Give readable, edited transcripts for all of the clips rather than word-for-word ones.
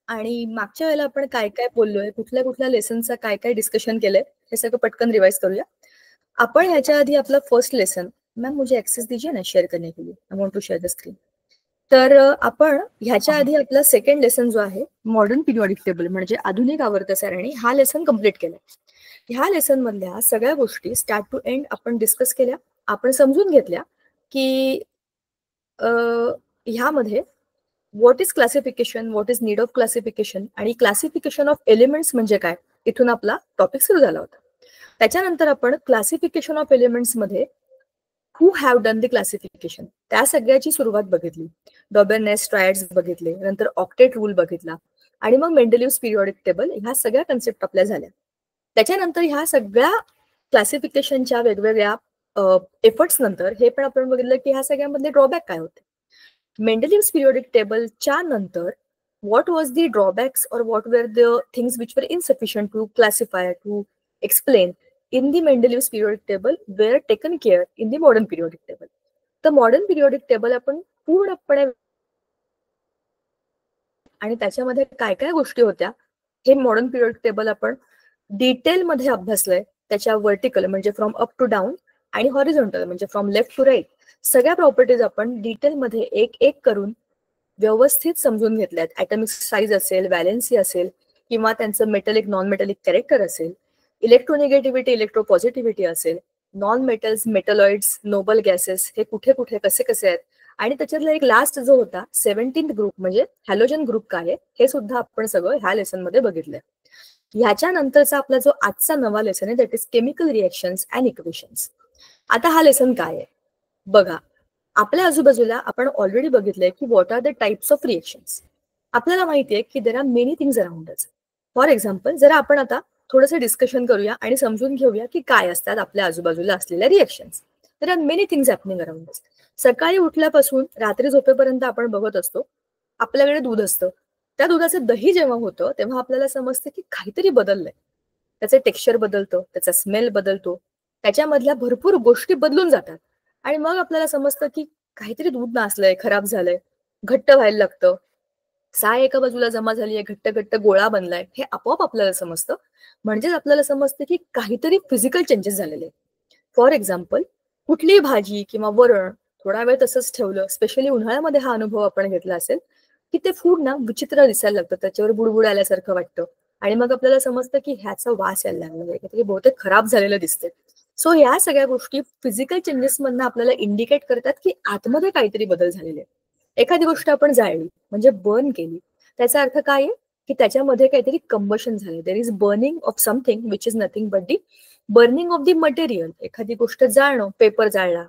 आणि मागच्या वेळेला आपण काय काय बोललोय, कुठल्या कुठल्या लेसनचा काय काय डिस्कशन केलंय, हे सगळं पटकन रिवाइज करूया. आपण ह्याच्या आधी आपलं फर्स्ट लेसन, मैम मुझे एक्सेस दीजिए ना शेअर करने के लिए, I want to share the screen. तर आपण ह्याच्या आधी आपला सेकंड लेसन जो आहे मॉडर्न पिरियॉडिक टेबल म्हणजे आधुनिक आवर्त सारणी, हा लेसन कम्प्लीट केलाय. ह्या लेसन मधल्या सगळ्या गोष्टी स्टार्ट टू एंड आपण डिस्कस केल्या, आपण समजून घेतल्या की ह्यामध्ये what is classification, what is need of classification आणि क्लासिफिकेशन ऑफ एलिमेंट्स म्हणजे काय, इथून आपला टॉपिक सुरू झाला होता. त्याच्यानंतर आपण क्लासिफिकेशन ऑफ एलिमेंट्स मध्ये who have done the classification त्या सगळ्याची सुरुवात बघितली. डॉबेनेस ट्रायड्स बघितले, नंतर ऑक्टेट रूल बघितला आणि मग मेंडेलिव्हज पिरियॉडिक टेबल, ह्या सगळ्या कन्सेप्ट आपल्या झाल्या. त्याच्यानंतर ह्या सगळ्या क्लासिफिकेशनच्या वेगवेगळ्या एफर्ट्स नंतर हे पण आपण बघितलं की ह्या सगळ्यामधले ड्रॉबॅक काय होते. मेंडेलिव्हज पिरियॉडिक टेबलच्या नंतर what was the drawbacks or what were the things which were insufficient to classify, to explain in the Mendeleev's periodic table were taken care in the modern periodic table. The modern periodic table आपण पूर्णपणे आणि त्याच्यामध्ये काय काय गोष्टी होत्या हे modern periodic table आपण डिटेल मध्ये अभ्यासलंय. त्याच्या वर्टिकल म्हणजे फ्रॉम अप टू डाऊन आणि हॉरिझॉन्टल म्हणजे फ्रॉम लेफ्ट टू राईट सगळ्या प्रॉपर्टीज आपण डिटेलमध्ये एक एक करून व्यवस्थित समजून घेतल्यात. ॲटॉमिक साईज असेल, व्हॅलेन्सी असेल किंवा त्यांचं मेटलिक नॉन मेटलिक कॅरेक्टर असेल, इलेक्ट्रोनिगेटिव्हिटी इलेक्ट्रोपॉझिटिव्हिटी असेल, non metals metalloids noble gases हे कुठे कुठे कसे कसे आहेत आणि त्याच्यातला एक लास्ट जो होता 17th ग्रुप म्हणजे हॅलोजन ग्रुप काय आहे हे सुद्धा आपण सगळं ह्या लेसन मध्ये बघितलंय. ह्याच्यानंतरचा आपला जो आजचा नवा लेसन आहे that is chemical reactions and equations. आता हा लेसन काय आहे बघा. आपल्या आजूबाजूला आपण ऑलरेडी बघितलंय की what are the types of reactions. आपल्याला माहिती आहे की there are many things around us. For example जरा आपण आता थोडंसं डिस्कशन करूया आणि समजून घेऊया की काय असतात आपल्या आजूबाजूला असलेल्या reactions. There are many things happening around us. सकाळी उठल्यापासून रात्री झोपेपर्यंत आपण बघत असतो आपल्याकडे दूध असतं. त्या दुधाचं दही जेव्हा होतं तेव्हा आपल्याला समजतं की काहीतरी बदललंय. त्याचं टेक्स्चर बदलतं, त्याचा स्मेल बदलतो, त्याच्यामधल्या भरपूर गोष्टी बदलून जातात आणि मग आपल्याला समजतं की काहीतरी दूध नासलंय, खराब झालंय, घट्ट व्हायला लागतं, साय एका बाजूला जमा झालीये, घट्ट घट्ट गोळा बनलाय, हे आपोआप आपल्याला समजतं. म्हणजेच आपल्याला समजतं की काहीतरी फिजिकल चेंजेस झालेले. फॉर एक्झाम्पल कुठलीही भाजी किंवा वरण थोडा वेळ तसंच ठेवलं, स्पेशली उन्हाळ्यामध्ये हा अनुभव आपण घेतला असेल की ते फूड ना विचित्र दिसायला लागतं, त्याच्यावर बुडबुड आल्यासारखं वाटतं आणि मग आपल्याला समजतं की ह्याचा वास यायला लागलाय, काहीतरी बहुतेक खराब झालेलं दिसतंय. सो ह्या सगळ्या गोष्टी फिजिकल चेंजेस मधनं आपल्याला इंडिकेट करतात की आतमध्ये काहीतरी बदल झालेले. एखादी गोष्ट आपण जाळली म्हणजे बर्न केली, त्याचा अर्थ काय आहे की त्याच्यामध्ये काहीतरी कंबशन झाले. There is burning of something which is nothing but the burning of the material. एखादी गोष्ट जाळणं, पेपर जाळला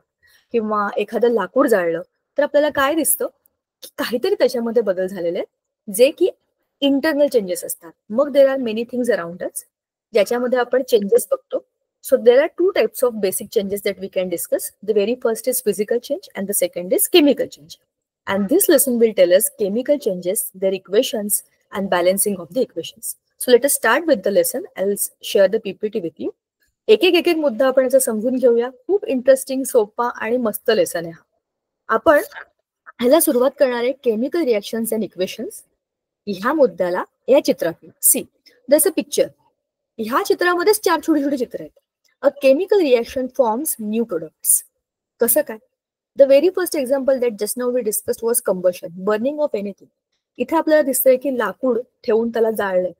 किंवा एखादं लाकूड जाळलं तर आपल्याला काय दिसतं की काहीतरी त्याच्यामध्ये बदल झालेले आहेत जे की इंटरनल चेंजेस असतात. मग देर आर मेनी थिंग्स अराउंड अस ज्याच्यामध्ये आपण चेंजेस बघतो. So there are two types of basic changes that we can discuss. The very first is physical change and the second is chemical change. And this lesson will tell us chemical changes, their equations and balancing of the equations. So let us start with the lesson. I'll share the PPT with you. एक एक मुद्दा आपण याचा समजून घेऊया. खूप interesting, सोपा आणि मस्त लेसन आहे हा. आपण ह्याला सुरुवात करणार आहे केमिकल रिएक्शन्स अँड इक्वेशन्स ह्या मुद्द्याला या चित्रात. सी दस अ पिक्चर. ह्या चित्रामध्येच 4 छोटी छोटी चित्र आहेत. A chemical reaction forms new products. कसं काय? The very first example that just now we discussed was combustion, burning of anything. इथे आपल्याला दिसतंय की लाकूड ठेवून त्याला जाळलंय.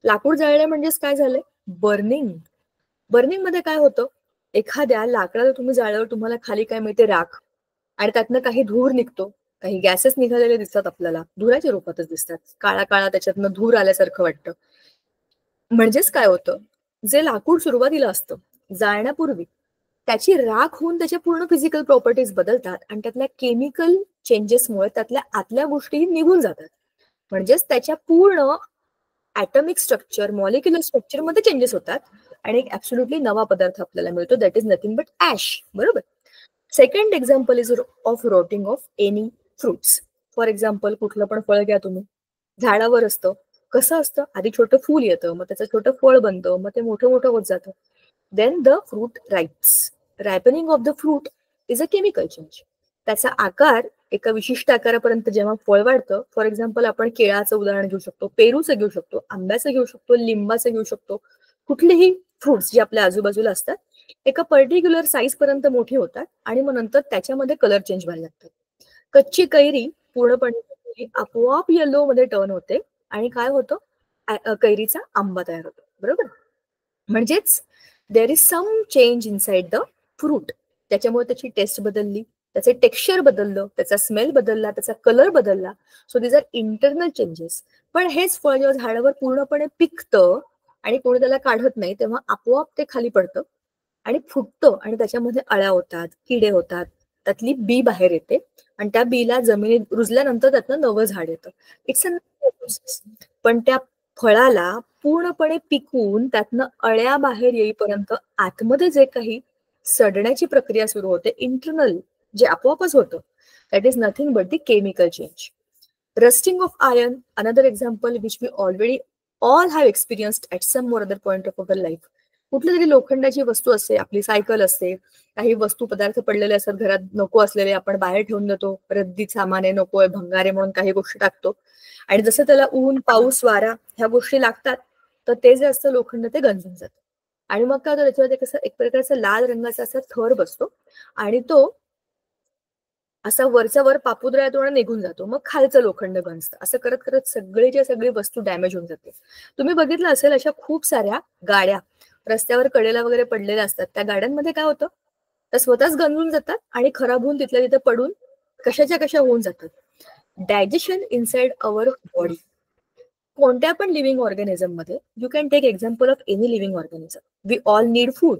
लाकूड जाळलंय म्हणजेच काय झालंय? बर्निंग. बर्निंग मध्ये काय होतं? एखाद्या लाकडाला तुम्ही जाळल्यावर तुम्हाला खाली काय मिळते? राख. आणि त्यातनं काही धूर निघतो, काही गॅसेस निघालेले दिसतात आपल्याला, धुराच्या रूपातच दिसतात. काळा काळा त्याच्यातनं धूर आल्यासारखं वाटतं. म्हणजेच काय होतं? जे लाकूड सुरुवातीला असतं जाळण्यापूर्वी त्याची राख होऊन त्याच्या पूर्ण फिजिकल प्रॉपर्टीज बदलतात आणि त्यातल्या केमिकल चेंजेसमुळे त्यातल्या आतल्या गोष्टी निघून जातात. म्हणजेच त्याच्या पूर्ण ॲटॉमिक स्ट्रक्चर, मॉलिक्युलर स्ट्रक्चर मध्ये चेंजेस होतात आणि एक ऍब्सोल्युटली नवा पदार्थ आपल्याला मिळतो that is nothing but ash. बरोबर. Second example is of rotting of any fruits. For example कुठलं पण फळ घ्या तुम्ही, झाडावर असतं. कसं असतं? आधी छोटं फूल येतं, मग त्याचं छोटं फळ बनतं, मग ते मोठं मोठं होत जातं. Then the fruit ripes. Ripening of the fruit is a chemical change. त्याचा आकार एका विशिष्ट आकारापर्यंत जेव्हा फळ वाढतं, फॉर एक्झाम्पल आपण केळाचं उदाहरण घेऊ शकतो, पेरूचं घेऊ शकतो, आंब्याचं घेऊ शकतो, लिंबाचं घेऊ शकतो, कुठलेही फ्रुट्स जे आपल्या आजूबाजूला असतात एका पर्टिक्युलर साईज पर्यंत मोठी होतात आणि मग नंतर त्याच्यामध्ये कलर चेंज व्हायला लागतात. कच्ची कैरी पूर्णपणे आपोआप येलो मध्ये टर्न होते आणि काय होतं, कैरीचा आंबा तयार होतो. बरोबर. म्हणजेच there is some change inside the fruit. त्याच्यामुळे त्याची टेस्ट बदलली, त्याचे टेक्स्चर बदललं, त्याचा स्मेल बदलला, त्याचा कलर बदलला. So these are internal changes. पण हेच फळ जेव्हा झाडावर पूर्णपणे पिकतं आणि कोणी त्याला काढत नाही तेव्हा आपोआप ते खाली पडतं आणि फुटतं आणि त्याच्यामध्ये अळ्या होतात, किडे होतात, त्यातली बी बाहेर येते आणि त्या बीला जमिनीत रुजल्यानंतर त्यातनं नवं झाड येतं. It's a process. पण त्या फळाला पूर्णपणे पिकून त्यातनं अळ्या बाहेर येईपर्यंत आतमध्ये जे काही सडण्याची प्रक्रिया सुरू होते इंटरनल, जे आपोआपच होतं, that is nothing but the chemical change. Rusting of iron, another example which we already all have experienced at some more other point of our life. कुठली तरी लोखंडाची वस्तू असते, आपली सायकल असते, काही वस्तू पदार्थ पडलेले असतात घरात नको असलेले, आपण बाहेर ठेवून देतो, रद्दी सामान आहे, नको आहे, भंगार आहे म्हणून काही गोष्टी टाकतो आणि जसं त्याला ऊन, पाऊस, वारा ह्या गोष्टी लागतात तर ते जे असतं लोखंड ते गंजून जातं आणि मग काय होतं त्याच्यामध्ये कसं एक प्रकारचा लाल रंगाचा असा थर बसतो आणि तो असा वरचा वर पापुद्रा निघून जातो, मग खालचं लोखंड गंजतं. असं करत करत सगळीच्या सगळी वस्तू डॅमेज होऊन जाते. तुम्ही बघितलं असेल अशा खूप साऱ्या गाड्या रस्त्यावर कडेला वगैरे पडलेल्या असतात, त्या गाड्यांमध्ये काय होतं, त्या स्वतःच गंजून जातात आणि खराब होऊन तिथल्या तिथे पडून कशाच्या कशा होऊन जातात. Digestion inside our body. कोणत्या पण लिव्हिंग ऑर्गॅनिझम मध्ये, you can take example of any living organism, we all need food,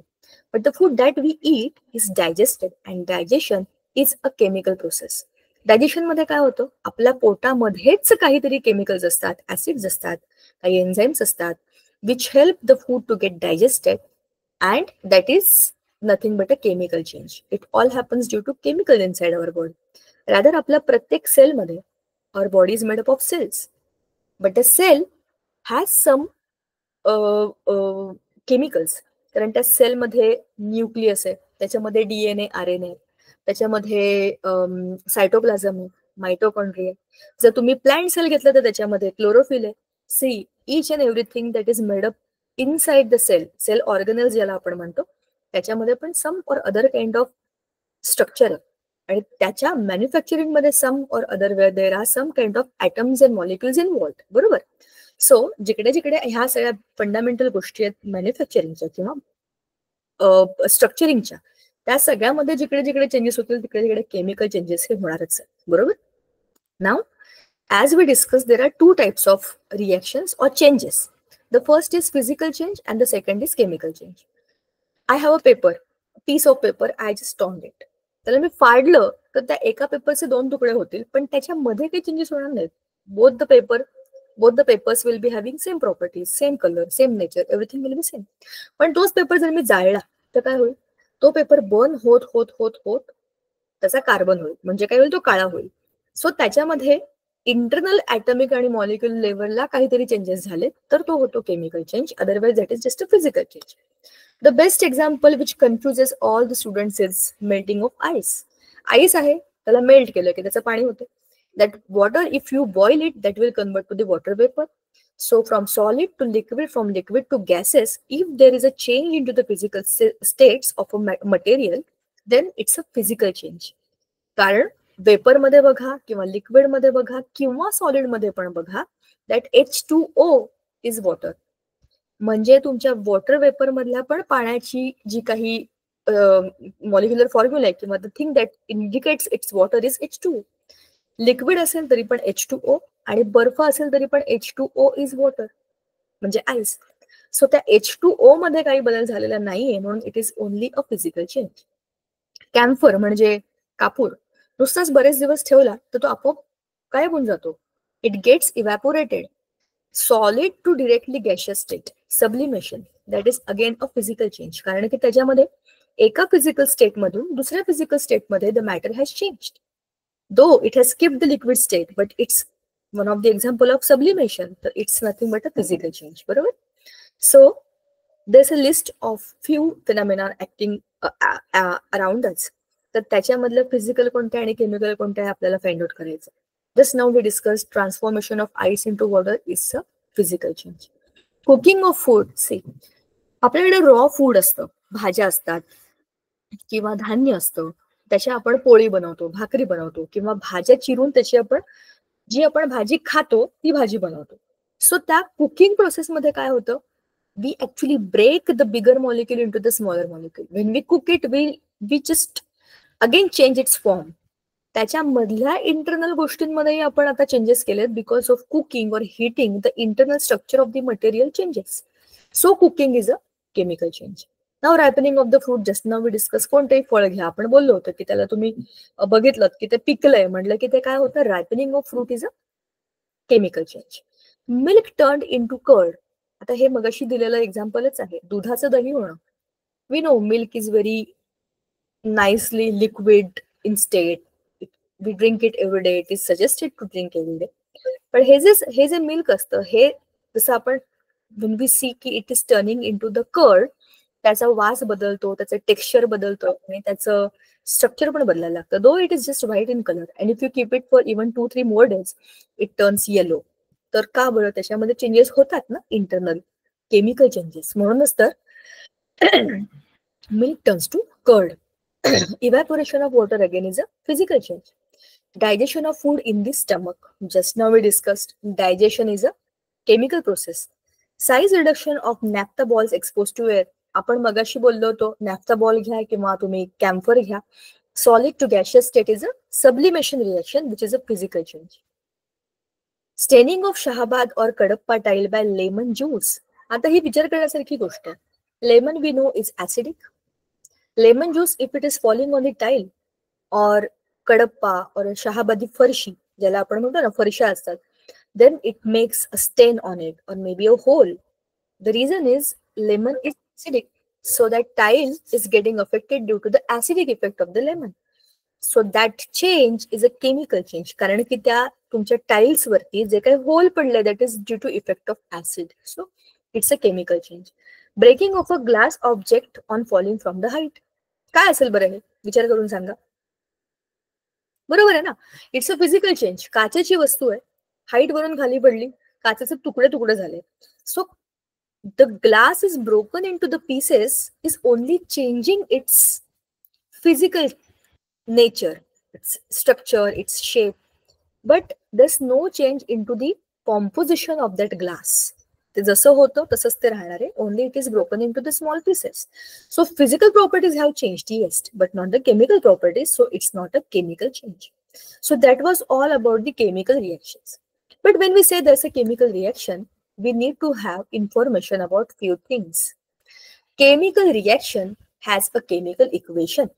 but the food that we eat is digested and digestion is a chemical process. Digestion मध्ये काय होतं, आपल्या पोटामध्येच काहीतरी chemicals असतात, acids असतात, काही enzymes असतात, which help the food to get digested and that is nothing but a chemical change. It all happens due to chemical inside our body. Rather आपल्या प्रत्येक सेलमध्ये, our body is made up of cells, but the cell has some chemicals. कारण त्या सेलमध्ये nucleus आहे, त्याच्यामध्ये DNA, RNA, त्याच्यामध्ये cytoplasm आहे, मायटोकॉन्ड्रिया आहे. जर तुम्ही प्लांट सेल घेतलं तर त्याच्यामध्ये क्लोरोफिल आहे. See each and everything that is made up inside the cell, cell organelles ज्याला आपण म्हणतो, त्याच्यामध्ये पण some or other kind of structure आहे आणि त्याच्या मॅन्युफॅक्चरिंग मध्ये some or other where there are some kind of atoms and molecules involved. बरोबर. सो जिकडे जिकडे ह्या सगळ्या फंडामेंटल गोष्टी आहेत मॅन्युफॅक्चरिंगच्या किंवा स्ट्रक्चरिंगच्या, त्या सगळ्यामध्ये जिकडे जिकडे चेंजेस होतील तिकडे तिकडे केमिकल चेंजेस हे होणारच आहेत. बरोबर. नाव as we discussed, there are two types of reactions or changes. The first is physical change and the second is chemical change. I have a piece of paper, I just torn it. त्याला मी फाडलं तर त्या एका पेपरचे 2 तुकडे होतील, पण त्याच्यामध्ये काही चेंजेस होणार नाहीत. both the papers will be having same properties, same color, same nature, everything will be same. पण तोच पेपर जर मी जाळला तर काय होईल, तो पेपर बर्न होत होत होत होत त्याचा कार्बन होईल, म्हणजे काय होईल, तो काळा होईल. सो त्याच्यामध्ये इंटरनल ॲटॉमिक आणि मॉलिक्युलर लेवलला काहीतरी चेंजेस झाले तर तो होतो chemical change, otherwise that is just a physical change. The best example which confuses all the students is melting of ice. Ice आहे, त्याला मेल्ट केलं की त्याचं पाणी होतं. That water, if you boil it, that will convert to the water vapor. So from solid to liquid, from liquid to gases, if there is a change into the physical states of a material, then it's a physical change. कारण vapour मध्ये बघा किंवा liquid मध्ये बघा किंवा solid मध्ये पण बघा, दॅट H2O इज वॉटर. म्हणजे तुमच्या वॉटर वेपर मधल्या पण पाण्याची जी काही मॉलिक्युलर फॉर्म्युला आहे किंवा the thing that indicates it's water is H2O. Liquid असेल तरी पण H2O आणि बर्फ असेल तरी पण H2O इज वॉटर, म्हणजे आईस. सो त्या H2O मध्ये काही बदल झालेला नाहीये म्हणून it is only a physical change. Camphor म्हणजे कापूर नुसताच बरेच दिवस ठेवला तर तो आपोआप गायब होऊन जातो. It gets evaporated. Solid to directly gaseous state, sublimation, that is again a physical change. कारण की त्याच्यामध्ये एका फिजिकल स्टेटमधून दुसऱ्या फिजिकल स्टेटमध्ये the matter has changed. Though it has skipped the liquid state, but it's one of the example of sublimation, तर it's nothing but a physical change. बरोबर. So there's a list of few phenomena acting around us. तर त्याच्यामधलं physical कोणते आणि chemical कोणते आहे आपल्याला find out करायचं. Just now we discuss transformation of ice into water is a physical change. Cooking of food, see आपल्याकडे raw food असतं, भाज्या असतात किंवा धान्य असतं, त्याच्या आपण पोळी बनवतो, भाकरी बनवतो, किंवा भाज्या चिरून त्याची आपण जी आपण भाजी खातो ती भाजी बनवतो. सो त्या कुकिंग प्रोसेसमध्ये काय होतं, we actually break the bigger molecule into the smaller molecule. When we cook it, we just again change its form. त्याच्यामधल्या इंटरनल गोष्टींमध्येही आपण आता चेंजेस केलेत बिकॉज ऑफ कुकिंग और heating the internal structure of the material changes. So cooking is a chemical change. Now ripening of the fruit, just now we discuss. कोणतेही फळ घ्या, आपण बोललो होतो की त्याला तुम्ही बघितलं की ते पिकलंय म्हटलं की ते काय होतं, ripening of fruit is a chemical change. Milk turned into curd, आता हे मगाशी दिलेलं एक्झाम्पलच आहे, दुधाचं दही होणं. We know milk is very nicely liquid in state, we drink it every day, it is suggested to drink every day. पण हे जे मिल्क असतं, हे जसं आपण when we see की it is turning into the curd, त्याचा वास बदलतो, त्याचं टेक्स्चर बदलतो आणि त्याचं स्ट्रक्चर पण बदलायला लागतं. Though it is just white in colour and if you keep it for even 2-3 more days it turns yellow. तर का बरं, त्याच्यामध्ये चेंजेस होतात ना, इंटरनल केमिकल चेंजेस. म्हणूनच तर milk turns to curd. Evaporation of water again is a physical change. Digestion of food in the stomach, just now we discussed, digestion is a chemical process. Size reduction of naphtha balls expose to air, आपण मगाशी बोललो होतो, नॅफ्था ball घ्या किंवा तुम्ही camphor घ्या, solid to gaseous state is a sublimation reaction which is a physical change. Staining of Shahabad और Kadapa tile by lemon juice, आता ही विचार करण्यासारखी गोष्ट आहे. Lemon we know is acidic. Lemon juice if it is falling on the tile और कडप्पा और शहाबादी फरशी, ज्याला आपण म्हणतो ना फरशा असतात, then it makes a stain on it or maybe a hole. The reason is lemon is acidic, so that tile is getting affected due to the acidic effect of the lemon. So that change is a chemical change, कारण की त्या तुमच्या tiles वरती जे काही hole पडले, that is due to effect of acid. So it's a chemical change. Breaking of a glass object on falling from the height, काय असेल बरं, हे विचार करून सांगा. बरोबर आहे ना, इट्स अ फिजिकल चेंज. काचेची वस्तू आहे, हाईट वरून खाली पडली, काचेचे तुकडे तुकडे झाले. So the glass is broken in to the pieces is only changing its physical nature, its structure, its shape, but there's no change into the composition of that glass. ते जसं होतं तसंच ते राहणार आहे, only it is broken in to the small pieces. So physical properties have changed, yes, but not the chemical properties, so it's not a chemical change. So that was all about the chemical reactions. But when we say there's a chemical reaction, we need to have information about few things. Chemical reaction has a chemical equation.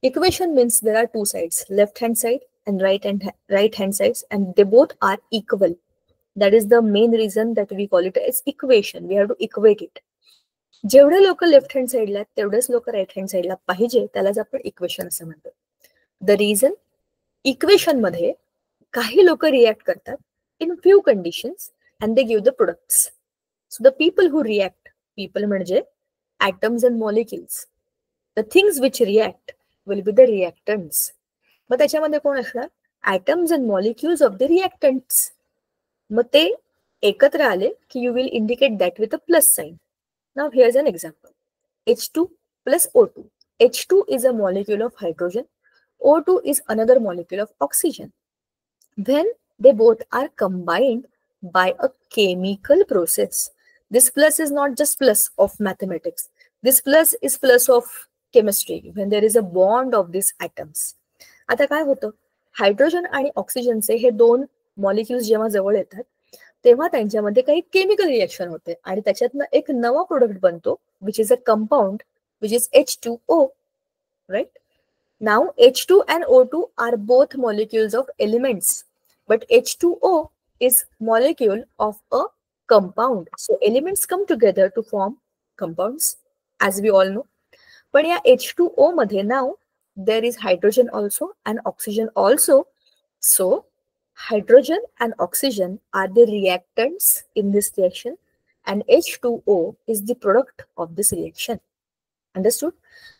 Equation means there are two sides, left hand side and right hand sides, and they both are equal. That is the main reason that we call it as equation. We have to equate it. जेवढे लोक left hand साईडला तेवढेच लोक right hand साईडला पाहिजे, त्यालाच आपण equation असं म्हणतो. द रिझन, इक्वेशन मध्ये काही लोक रिॲक्ट करतात in few conditions and they give the products. So the people who react, people म्हणजे atoms and molecules, the things which react will be the reactants. मग त्याच्यामध्ये कोण असणार, atoms and molecules of the reactants. मग ते एकत्र आले की you will indicate that with a plus sign. Now here's an example, H2 plus O2. H2 is a molecule of hydrogen. O2 is another molecule of oxygen. When they both are combined by a chemical process, this plus is not just plus of mathematics. This plus is plus of chemistry. When there is a bond of these atoms. आता काय होतं, hydrogen आणि ऑक्सिजनचे हे दोन molecules जेव्हा जवळ येतात तेव्हा त्यांच्यामध्ये काही केमिकल रिएक्शन होते आणि त्याच्यातनं एक नवा प्रोडक्ट बनतो, which is a compound, which is H2O, right? Now H2 and O2 are both molecules of elements, but H2O is molecule of a compound. So elements come together to form compounds, as we all know. But yeah, H2O मध्ये now there is hydrogen also and oxygen also. So hydrogen and oxygen are the reactants in this reaction, and H2O is the product of this reaction. Understood?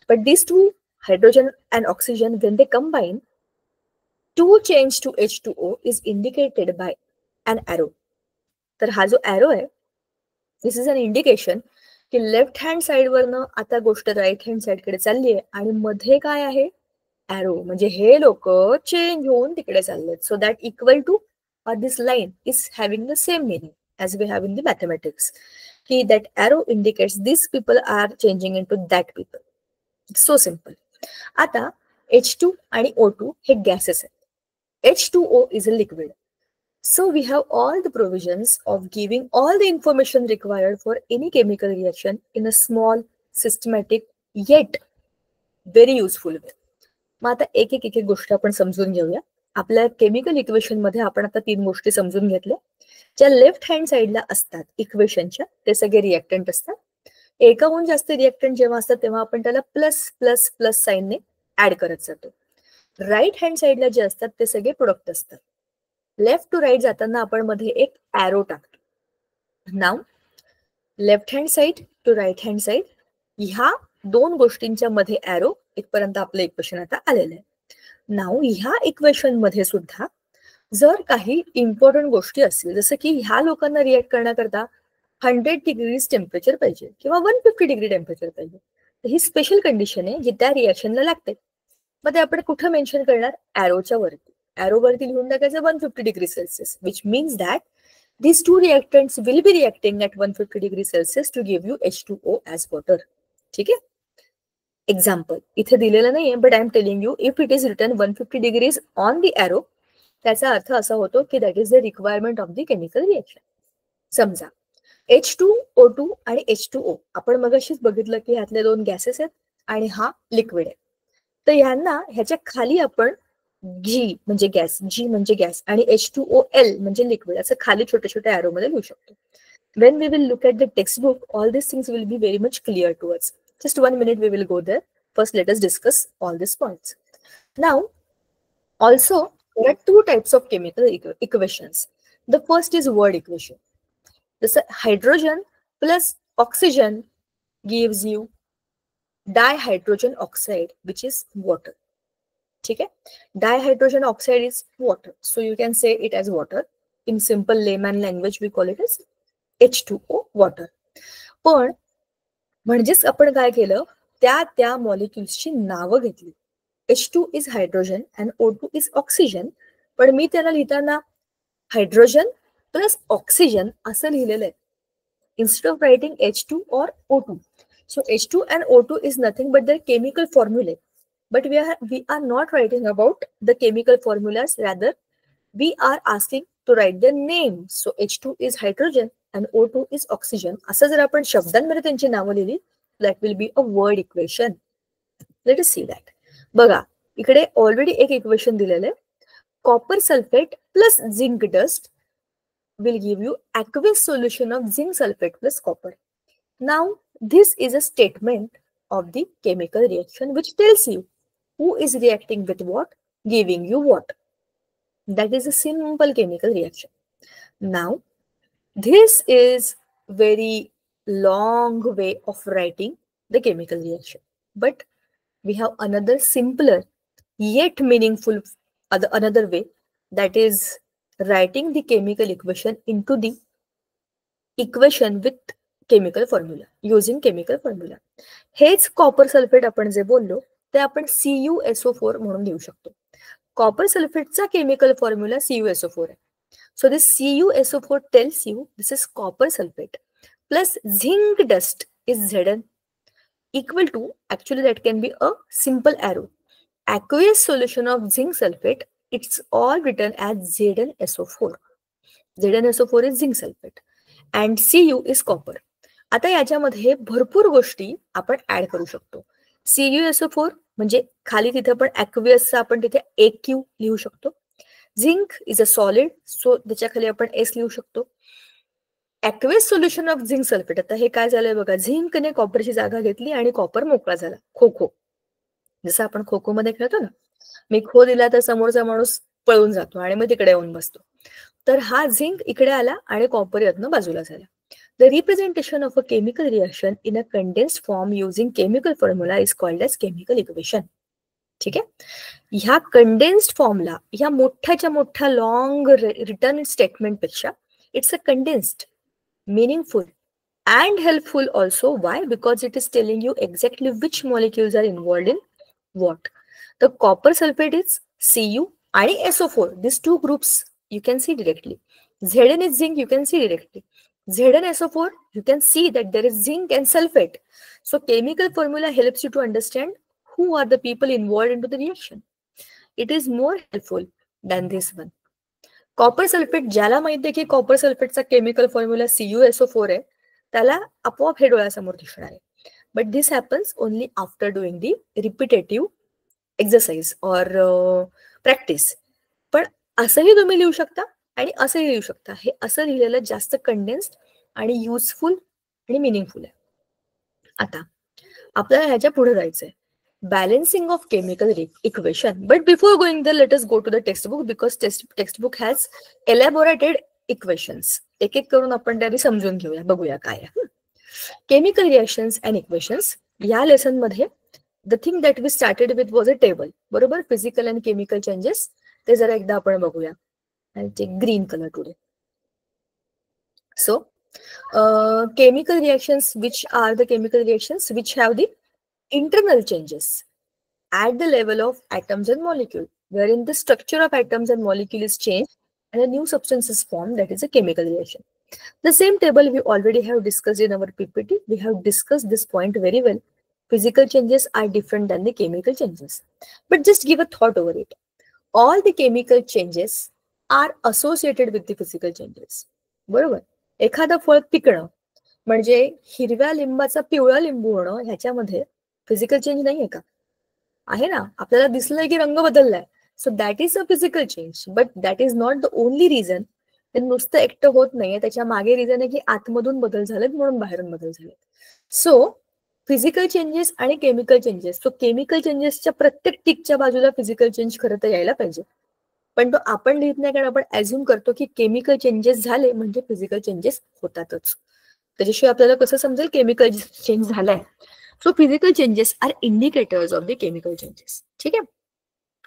But these two hydrogen and oxygen, when they combine to change to H2O is indicated by an arrow. तर हा जो arrow आहे, this is an indication की left hand side वरनं आता गोष्ट right hand side कडे चालली आहे आणि मध्ये काय आहे, arrow. म्हणजे हे लोक चेंज होऊन तिकडे चाललेत. So that equal to or this line is having the same meaning as we have in the mathematics. Ki that arrow indicates these people are changing into that people. It's so simple. आता H2 आणि O2 हे gases आहेत. H2O is a liquid. So we have all the provisions of giving all the information required for any chemical reaction in a small, systematic, yet very useful way. मग आता एक एक गोष्ट आपण समजून घेऊया. आपल्या केमिकल इक्वेशन मध्ये आपण आता 3 गोष्टी समजून घेतल्या. ज्या लेफ्ट हँड साइडला असतात इक्वेशनच्या ते सगळे रिएक्टंट असतात. एकाहून जास्त रिएक्टंट जेव्हा असतात तेव्हा आपण त्याला प्लस प्लस प्लस साइनने ऍड करत जातो. राईट हँड साइडला जे असतात ते सगळे प्रोडक्ट असतात. लेफ्ट टू राईट जाताना आपण मध्ये एक ॲरो टाकतो. नाव left hand side to right hand side ह्या 2 गोष्टींच्या मध्ये ॲरो इथपर्यंत आपलं इक्वेशन आता आलेलं आहे. नाव ह्या इक्वेशन मध्ये सुद्धा जर काही इम्पॉर्टंट गोष्टी असतील, जसं की ह्या लोकांना रिएक्ट करण्याकरता 100 डिग्रीज टेम्परेचर पाहिजे किंवा 150 डिग्री टेम्परेचर पाहिजे, तर ही स्पेशल कंडिशन आहे जी त्या रिएक्शनला लागते. मग ते आपण कुठं मेन्शन करणार, ॲरोच्या वरती. ॲरो वरती लिहून टाकायचं 150 degree Celsius, which means that these 2 reactants will be reacting at 150 degree Celsius to give you H2O as water. ठीक आहे. एक्झाम्पल इथे दिलेलं नाहीये, but I am telling you if it is written 150 degrees on the arrow, त्याचा अर्थ असा होतो की that is the requirement of the chemical reaction. समजा H2O2 आणि H2O आपण मगाशीच बघितलं की ह्यातले 2 गॅसेस आहेत आणि हा लिक्विड आहे. तर ह्यांना ह्याच्या खाली आपण G म्हणजे गॅस, G म्हणजे गॅस आणि H2OL म्हणजे लिक्विड असं खाली छोट्या छोट्या ॲरो मध्ये लिहू शकतो. When we will look at the textbook, all these things will be very much clear to us. Just 1 minute, we will go there. First, let us discuss all these points. Now, also, there are 2 types of chemical equations. The first is word equation. This hydrogen plus oxygen gives you dihydrogen oxide, which is water. Okay? Dihydrogen oxide is water. So you can say it as water. In simple layman language, we call it as H2O, water. पण म्हणजेच आपण काय केलं, त्या मॉलिक्युल्सची नावं घेतली. H2 is hydrogen and O2 is oxygen, पण मी त्याला लिहिताना हायड्रोजन प्लस ऑक्सिजन असं लिहिलेलं आहे instead of writing H2 or O2. So H2 and O2 is nothing but the chemical formulae, but we are not writing about the chemical formulas, rather we are asking to write their names. So H2 is hydrogen and O2 is oxygen. असं जर आपण शब्दांमध्ये त्यांची नावं लिहिली, that will be a word equation. Let us see that. बघा इकडे already एक इक्वेशन दिलेलं आहे. Copper sulphate plus zinc dust will give you aqueous solution of zinc sulfate plus copper. Now this is a statement of the chemical reaction which tells you who is reacting with what, giving you what. That is a simple chemical reaction. Now this is very long way of writing the chemical reaction, but we have another simpler yet meaningful another way, that is writing the chemical equation into the equation with chemical formula, using chemical formula. हेच copper sulphate आपण जे बोललो ते आपण CuSO4 म्हणून लिहू शकतो. Copper सल्फेटचा chemical formula CuSO4 आहे. So this CuSO4 tells you this is copper sulfate plus zinc dust is Zn equal to, actually that can be a simple arrow, aqueous solution of zinc sulfate. It's all written as ZnSO4. ZnSO4 is zinc sulfate and Cu is copper. आता याच्यामध्ये भरपूर गोष्टी आपण add करू शकतो. CuSO4 म्हणजे खाली तिथे आपण aqueous आपण तिथे AQ लिहू शकतो. Zinc is a solid, so त्याच्या खाली आपण S लिहू शकतो. aqueous solution of zinc sulphate, आता हे काय झालंय बघा, झिंकने कॉपरची जागा घेतली आणि कॉपर मोकळा झाला. खो खो, जसं आपण खो खो मध्ये खेळतो ना, मी खो दिला तर समोरचा माणूस पळून जातो आणि मग तिकडे येऊन बसतो. तर हा झिंक इकडे आला आणि कॉपर यातनं बाजूला झाला. The representation of a chemical reaction in a condensed form using chemical formula is called as chemical equation. ठीक आहे. ह्या कंडेन्स्ड फॉर्मला, ह्या मोठ्याच्या मोठ्या लॉंग रिटर्न स्टेटमेंट पेक्षा it's a condensed, meaningful and helpful also. Why? Because it is telling you exactly which molecules are involved in what. The copper sulfate is Cu and SO4. These two groups you can see directly. Zn is zinc, you can see directly. Zn-SO4, you can see that there is zinc and sulfate. So chemical formula helps you to understand who are the people involved into the reaction. It is more helpful than this one. Copper sulphate, ज्याला माहिती आहे की copper सल्फेटचा chemical formula CuSO4 आहे, त्याला आपोआप हे डोळ्यासमोर दिसणार आहे. But this happens only after doing the repetitive exercise or practice. पण असंही तुम्ही लिहू शकता आणि असंही लिहू शकता. हे असं लिहिलेलं जास्त कंडेन्स्ड आणि युजफुल आणि मिनिंगफुल आहे. आता आपल्याला ह्याच्या पुढे जायचंय, balancing of chemical equation. But before going there, let us go to the textbook because textbook has elaborated equations. एक एक करून आपण त्याआधी समजून घेऊया, बघूया काय आहे. केमिकल रिएक्शन्स अँड इक्वेशन्स या लेसन मध्ये the thing that we started with was a table, बरोबर. फिजिकल अँड केमिकल चेंजेस ते जरा एकदा आपण बघूया. आणि ते green colour today. So chemical reactions, which are the chemical reactions which have the internal changes at the level of atoms and molecule, wherein the structure of atoms and molecule is changed and a new substance is formed. That is a chemical reaction. The same table we already have discussed in our PPT. We have discussed this point very well. Physical changes are different than the chemical changes. But just give a thought over it. All the chemical changes are associated with the physical changes. बरोबर. एखादं फळ पिकणं म्हणजे हिरव्या लिंबाचा पिवळा लिंबू होणं, ह्याच्यामध्ये फिजिकल चेंज नाहीये का? आहे ना. आपल्याला दिसलंय की रंग बदललाय. So that is a physical change. But that is not the only reason. ते नुसतं एकटं होत नाहीये, त्याच्या मागे रिझन आहे की आतमधून बदल झालेत म्हणून बाहेरून बदल झालेत. सो फिजिकल चेंजेस आणि केमिकल चेंजेस. सो केमिकल चेंजेसच्या प्रत्येक टिकच्या बाजूला फिजिकल चेंज खरं तर यायला पाहिजे, पण तो आपण लिहित नाही, कारण आपण ऍझ्युम करतो की केमिकल चेंजेस झाले म्हणजे फिजिकल चेंजेस होतातच. त्याच्याशिवाय आपल्याला कसं समजेल केमिकल चेंज झालाय. So physical changes are indicators of the chemical changes. ठीक आहे.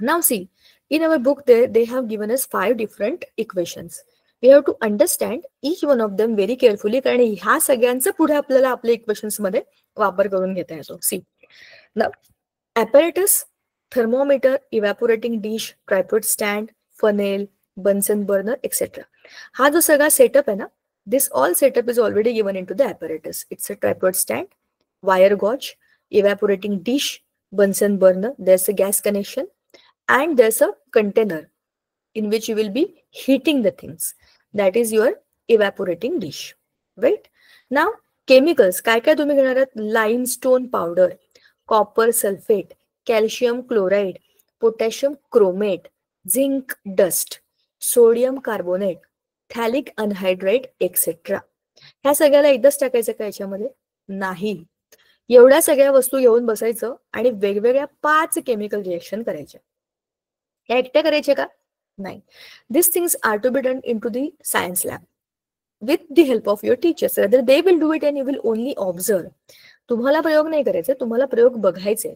Now see, in our book they have given us 5 different equations. We have to understand each one of them very carefully, कारण ह्या सगळ्यांचा पुढे आपल्याला आपल्या equations मध्ये वापर करून घेता येतो. See, now apparatus, thermometer, evaporating dish, tripod stand, funnel, Bunsen burner, etc. हा जो सगळा सेटअप आहे ना, this all setup is already given into the apparatus. It's a tripod stand, wire gauge, evaporating dish, Bunsen burner, there's a gas connection, and there's a container in which you will be heating the things. That is your evaporating dish, right? Now chemicals, काय काय तुम्ही घेणार आहात? Limestone powder, copper sulfate, calcium chloride, potassium chromate, zinc dust, sodium carbonate, phthalic anhydride, etc. ह्या सगळ्याला एकदाच टाकायचं का याच्यामध्ये? नाही. एवढ्या सगळ्या वस्तू घेऊन बसायचं आणि वेगवेगळ्या 5 केमिकल रिएक्शन करायच्या. या एकट्या करायच्या का? नाही. These things are to be done into the science lab with the help of your teachers. Rather they will do it and you will only observe. तुम्हाला प्रयोग नाही करायचे, तुम्हाला प्रयोग बघायचे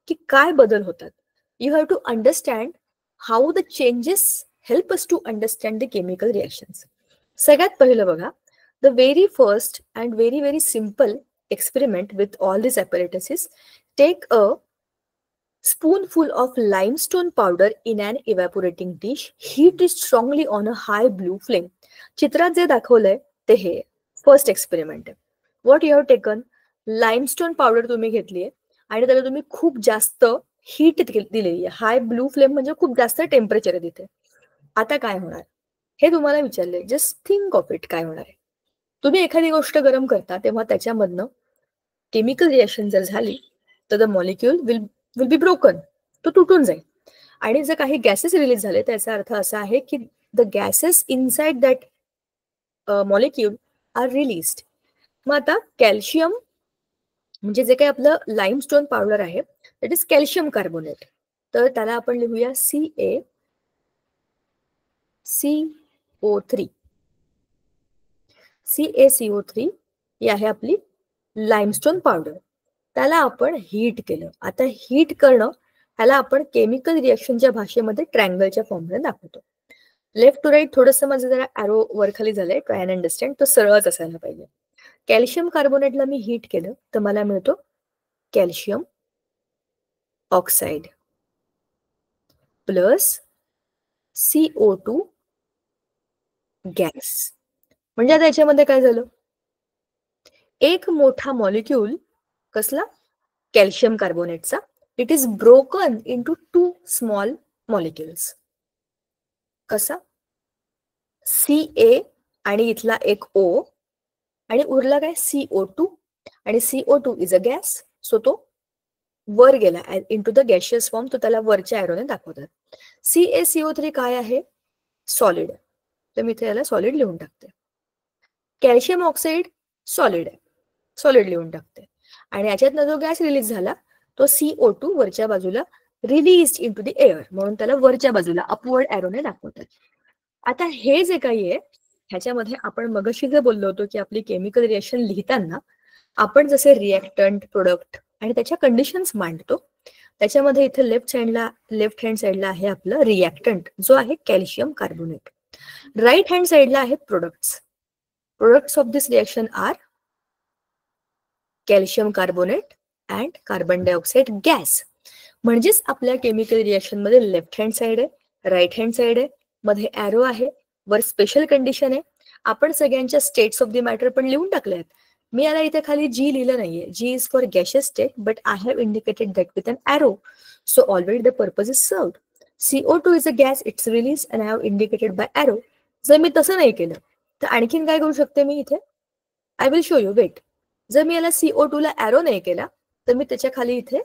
की काय बदल होतात. You have to understand how the changes help us to understand the chemical reactions. सगळ्यात पहिलं बघा, the very first and very very simple experiment with all these apparatuses. Take a spoonful of limestone powder in an evaporating dish. Heat it strongly on a high blue flame. चित्रात जे दाखवलंय ते हे first experiment आहे. What you have taken? Limestone powder तुम्ही घेतलीये आणि त्याला तुम्ही खूप जास्त हीट दिलेली आहे. हाय ब्लू फ्लेम म्हणजे खूप जास्त टेम्परेचर आहे तिथे. आता काय होणार हे तुम्हाला विचारले. Just think of it. काय होणार आहे? तुम्ही एखादी गोष्ट गरम करता तेव्हा त्याच्यामधनं केमिकल रिएक्शन जर झाली तर the molecule will be broken. तो तुटून जाईल. आणि जर काही गॅसेस रिलीज झाले त्याचा अर्थ असा आहे की the gases inside that molecule are released. मग आता कॅल्शियम म्हणजे जे काही आपलं लाइमस्टोन पावडर आहे दॅट इज कॅल्शियम कार्बोनेट. तर त्याला आपण लिहूया CaCO3. CaCO3 ही आहे आपली लाइमस्टोन पावडर. त्याला आपण हीट केलं. आता हीट करणं ह्याला आपण केमिकल रिएक्शनच्या भाषेमध्ये ट्रायंगलच्या फॉर्ममध्ये दाखवतो. लेफ्ट टू राईट थोडंसं माझं जरा ॲरो वर खाली झालंय, ट्राय अँड अंडरस्टँड. तो सरळच असायला पाहिजे. कॅल्शियम कार्बोनेटला मी हीट केलं तर मला मिळतो calcium oxide plus CO2 gas. म्हणजे आता याच्यामध्ये काय झालं, एक मोठा मॉलिक्यूल कसला, कॅल्शियम कार्बोनेटचा, it is broken into 2 small molecules. कसा, CA आणि इथला एक O आणि उरला काय CO2 आणि CO2 is a gas, so तो वर गेला इंटू द गॅशियस फॉर्म, तो त्याला वरच्या एरोने दाखवतात. CaCO3 काय आहे, सॉलिड. तर मी इथे याला सॉलिड लिहून टाकते. कॅल्शियम ऑक्साईड सॉलिड आहे, सॉलिड लिहून टाकते. आणि याच्यातनं जो गॅस रिलीज झाला तो CO2 वरच्या बाजूला रिलीज इंटू द एअर, म्हणून त्याला वरच्या बाजूला अपवर्ड एरोने दाखवतात. आता हे जे काही आहे ह्याच्यामध्ये आपण मगाशी जे बोललो होतो की आपली केमिकल रिएक्शन लिहिताना आपण जसे रिएक्टंट, प्रोडक्ट आणि त्याच्या कंडिशन्स मांडतो, त्याच्यामध्ये इथे लेफ्ट हँड साइडला आहे आपलं रिएक्टंट जो आहे कॅल्शियम कार्बोनेट. राईट हँड साइडला आहेत products of this reaction are calcium carbonate and carbon dioxide gas. म्हणजेच आपल्या केमिकल रिएक्शन मध्ये लेफ्ट हँड साइड आहे, राईट हँड साइड आहे, मध्ये ॲरो आहे, वर स्पेशल कंडिशन आहे. आपण सगळ्यांच्या स्टेट्स ऑफ द मॅटर पण लिहून टाकले आहेत. मी याला इथे खाली G लिहिलं नाहीये. G is for gaseous state but I have indicated that with an arrow, so already the purpose is served. CO2 is a gas, it's release and I have indicated by arrow. जर मी तसं नाही केलं तर आणखीन काय करू शकते मी इथे, I will show you, wait. जर मी याला CO2 ला ॲरो नाही केला तर मी त्याच्या खाली इथे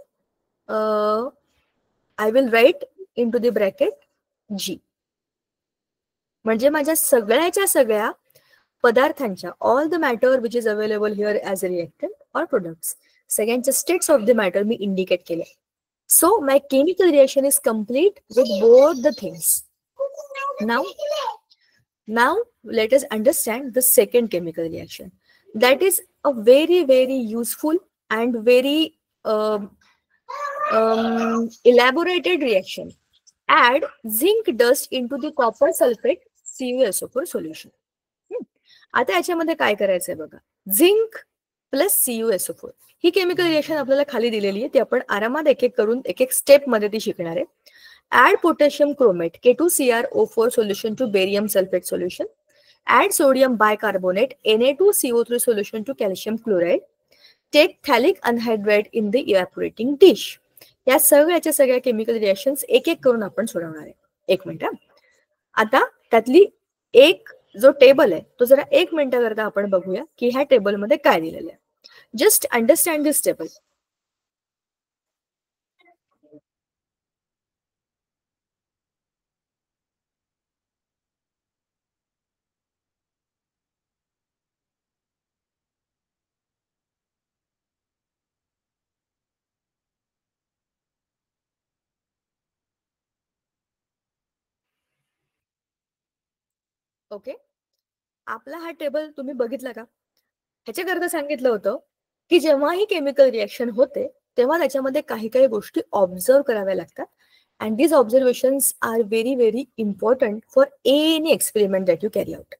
I will write into the bracket G. म्हणजे माझ्या सगळ्या पदार्थांच्या, all the matter which is available here as a reactant or products, सगळ्यांच्या स्टेट्स ऑफ द मॅटर मी इंडिकेट केले. So my chemical reaction is complete with both the things. Now let us understand the second chemical reaction. That is a very, very useful and very elaborated reaction. Add zinc dust into the copper sulfate CuSO4 solution. आता याच्यामध्ये काय करायचंय बघा, zinc plus CuSO4 ही chemical reaction आपल्याला खाली दिलेली आहे, ती आपण आरामात एक एक करून एक एक स्टेप मध्ये ती शिकणार आहे. Add potassium chromate K2CrO4 solution to barium sulfate solution. Add sodium bicarbonate Na2CO3 solution to calcium chloride. Take phthalic anhydride in the evaporating dish. या सगळ्या केमिकल रिएक्शन्स एक एक करून आपण सोडवणार आहे. एक मिनिट. आता त्यातली एक जो टेबल आहे तो जरा 1 मिनिटाकरता आपण बघूया की ह्या टेबलमध्ये काय दिलेलं आहे. जस्ट अंडरस्टँड दिस टेबल. ओके, आपला हा टेबल तुम्ही बघितला का? ह्याच्याकरता सांगितलं होतं की जेव्हा ही केमिकल रिएक्शन होते तेव्हा त्याच्यामध्ये काही काही गोष्टी ऑब्झर्व कराव्या लागतात. And these observations are very very important for any experiment that you carry out.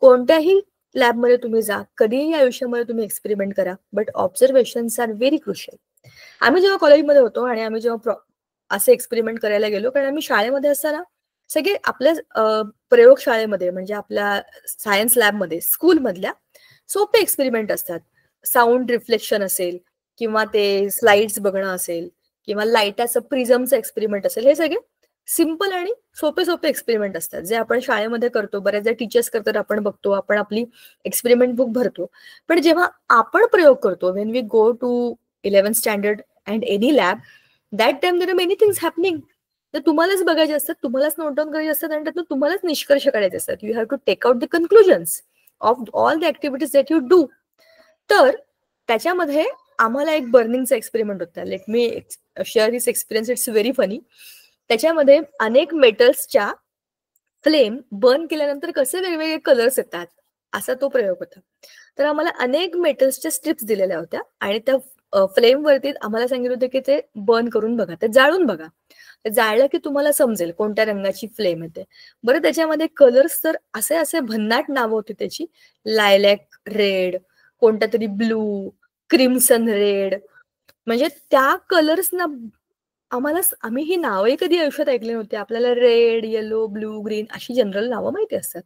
कोणत्याही लॅबमध्ये तुम्ही जा, कधीही आयुष्यामध्ये तुम्ही एक्सपेरिमेंट करा, but observations are very crucial. आम्ही जेव्हा कॉलेजमध्ये होतो आणि आम्ही जेव्हा असे एक्सपेरिमेंट करायला गेलो, कारण आम्ही शाळेमध्ये असताना सगळे आपल्या प्रयोगशाळेमध्ये म्हणजे आपल्या सायन्स लॅबमध्ये स्कूलमधल्या सोपे एक्सपेरिमेंट असतात. साऊंड रिफ्लेक्शन असेल किंवा ते स्लाइड्स बघणं असेल किंवा लाईटाचं प्रिझमचं एक्सपेरिमेंट असेल, हे सगळे सिम्पल आणि सोपे एक्सपेरिमेंट असतात जे आपण शाळेमध्ये करतो. बऱ्याचदा टीचर्स करतात, आपण बघतो, आपण आपली एक्सपेरिमेंट बुक भरतो. पण जेव्हा आपण प्रयोग करतो, when we go to 11th standard and any lab, that time there are many things happening. तर तुम्हालाच बघायचे असतात, तुम्हालाच नोट डाऊन करायचे असतात आणि त्यातून तुम्हालाच निष्कर्ष काढायचे असतात. You have to take out the conclusions of all the activities that you do. तर त्याच्यामध्ये आम्हाला एक बर्निंगचा एक्सपेरिमेंट होता. Let me share this experience, it's very funny. त्याच्यामध्ये अनेक मेटल्सच्या फ्लेम बर्न केल्यानंतर कसे वेगवेगळे कलर्स येतात असा तो प्रयोग होता. तर आम्हाला अनेक मेटल्सच्या स्ट्रिप्स दिलेल्या होत्या आणि त्या फ्लेम वरती आम्हाला सांगितलं होतं की ते बर्न करून बघा, ते जाळून बघा. ते जाळलं की तुम्हाला समजेल कोणत्या रंगाची फ्लेम येते. बरं त्याच्यामध्ये कलर्स तर असे असे भन्नाट नावं होती त्याची. लायलॅक रेड, कोणता तरी ब्लू, क्रिम्सन रेड. म्हणजे त्या कलर्सना आम्ही ही नावही कधी आयुष्यात ऐकली नव्हती. आपल्याला रेड, येलो, ब्लू, ग्रीन अशी जनरल नावं माहिती असतात.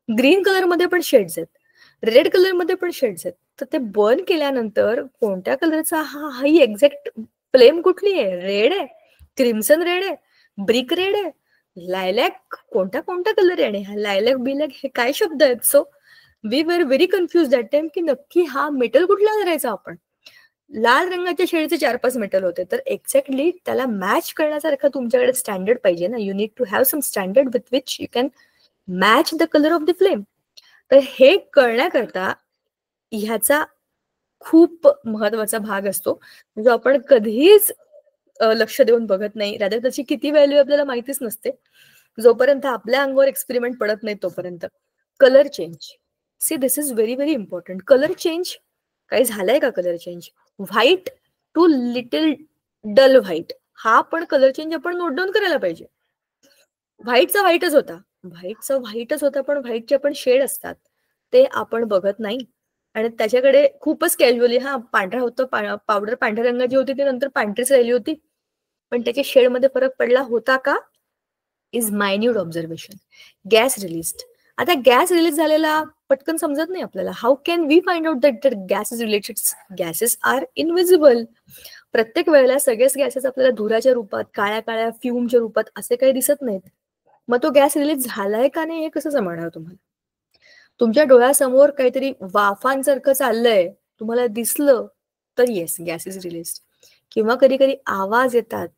ग्रीन कलर मध्ये पण शेड्स आहेत, रेड कलर मध्ये पण शेड्स आहेत. तर ते बर्न केल्यानंतर कोणत्या कलरचा ही एक्झॅक्ट फ्लेम कुठली आहे? रेड आहे, क्रिम्सन रेड आहे, ब्रिक रेड आहे, लायलॅक, कोणता कोणता कलर आहे? आणि हा लायलॅक बिलॅक हे काय शब्द आहेत? So we were very confuse that time की नक्की हा मेटल कुठला करायचा आपण. लाल रंगाच्या शेडचे 4-5 मेटल होते. तर एक्झॅक्टली त्याला मॅच करण्यासारखं तुमच्याकडे स्टँडर्ड पाहिजे ना. You need to have some standard with which you can match the colour of the flame. तर हे कळण्याकरता ह्याचा खूप महत्वाचा भाग असतो, जो आपण कधीच लक्ष देऊन बघत नाही. रादर त्याची किती व्हॅल्यू आपल्याला माहितीच नसते, जोपर्यंत आपल्या अंगावर एक्सपेरिमेंट पडत नाही तोपर्यंत. Colour change, see this is very very important. Colour change काही झालंय का? Colour change white to little dull white, हा पण कलर चेंज आपण नोट डाऊन करायला पाहिजे. व्हाईटचा व्हाईटच होता, पण व्हाईटचे पण शेड असतात, ते आपण बघत नाही. आणि त्याच्याकडे खूपच कॅज्युअली पांढरा होतं, पावडर पांढऱ्या रंगाची होती, ती नंतर पांढरीच राहिली होती, पण त्याच्या शेडमध्ये फरक पडला होता का? Is minute observation. Gas release, आता गॅस रिलीज झालेला पटकन समजत नाही आपल्याला. How can we find out that gas is related? Gases are invisible. प्रत्येक वेळेला सगळेच गॅसेस आपल्याला धुराच्या रूपात, काळ्या काळ्या फ्यूमच्या रूपात असे काही दिसत नाहीत. मग तो गॅस रिलीज झालाय का नाही हे कसं समजणार तुम्हाला? तुमच्या डोळ्यासमोर काहीतरी वाफांसारखं चाललंय, तुम्हाला दिसलं तर येस, गॅस इज रिलीज. किंवा कधी कधी आवाज येतात,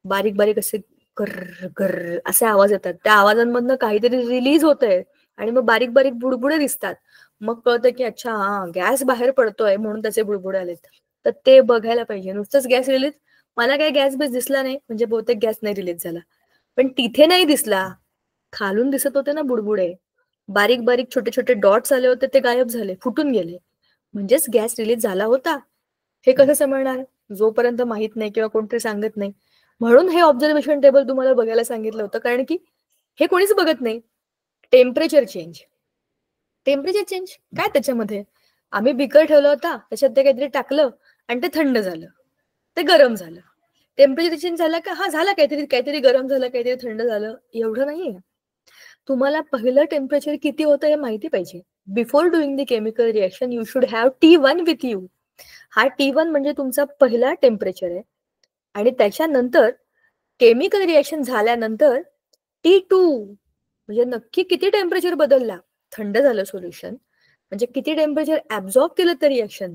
बारीक बारीक असे गर्र गर्र असे आवाज येतात, त्या आवाजांमधनं काहीतरी रिलीज होतंय आणि मग बारीक बारीक बुडबुडे दिसतात. मग कळतं की अच्छा गॅस बाहेर पडतोय म्हणून त्याचे बुडबुडे आलेत. तर ते बघायला पाहिजे. नुसतंच गॅस रिलीज, मला काय गॅस बेस दिसला नाही म्हणजे बहुतेक गॅस नाही रिलीज झाला. पण तिथे नाही दिसला, खालून दिसत होते ना बुडबुडे, बारीक बारीक छोटे छोटे डॉट्स आले होते, ते गायब झाले, फुटून गेले, म्हणजेच गॅस रिलीज झाला होता. हे कसं समजणार? जोपर्यंत माहित नाही किंवा कोणतरी सांगत नाही. म्हणून हे ऑब्झर्वेशन टेबल तुम्हाला बघायला सांगितलं होतं, कारण की हे कोणीच बघत नाही. टेम्परेचर चेंज, टेम्परेचर चेंज काय त्याच्यामध्ये? आम्ही बिकर ठेवला होता, त्याच्यात ते काहीतरी टाकलं आणि ते थंड झालं, ते गरम झालं. टेम्परेचर चेंज झालं का? हा झाला, काहीतरी काहीतरी गरम झालं, काहीतरी थंड झालं, एवढं नाहीये. तुम्हाला पहिलं टेम्परेचर किती होतं हे माहिती पाहिजे. Before doing the chemical reaction you should have T1 with you. हा T1 म्हणजे तुमचा पहिला टेम्परेचर आहे. आणि त्याच्यानंतर केमिकल रिएक्शन झाल्यानंतर T2 म्हणजे नक्की किती टेम्परेचर बदलला. थंड झालं सोल्युशन म्हणजे किती टेम्परेचर ऍब्झॉर्ब केलं तर रिएक्शन.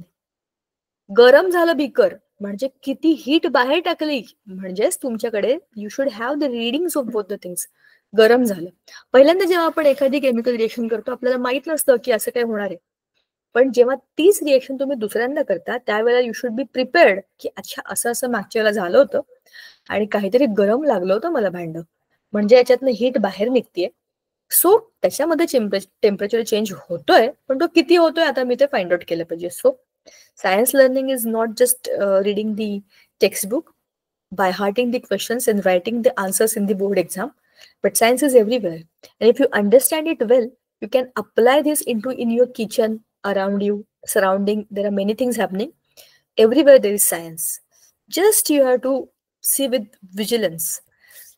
गरम झालं बीकर म्हणजे किती हीट बाहेर टाकली, म्हणजेच तुमच्याकडे you should have the readings of both the things. गरम झालं. पहिल्यांदा जेव्हा आपण एखादी केमिकल रिएक्शन करतो आपल्याला माहित नसतं की असं काय होणार आहे. पण जेव्हा तीच रिएक्शन तुम्ही दुसऱ्यांदा करता त्यावेळेला यू शुड बी प्रिपेअर्ड की अच्छा असं असं मागच्या वेळेला झालं होतं आणि काहीतरी गरम लागलं होतं मला भांड, म्हणजे याच्यातनं हीट बाहेर निघतीये. सो त्याच्यामध्ये टेम्परेचर चेंज होतोय, पण तो किती होतोय आता मी ते फाइंड आउट केलं पाहिजे. So science learning is not just reading the textbook, by hearting the questions and writing the answers in the board exam, but science is everywhere. And if you understand it well, you can apply this in your kitchen, around you, surrounding. There are many things happening. Everywhere there is science. Just you have to see with vigilance.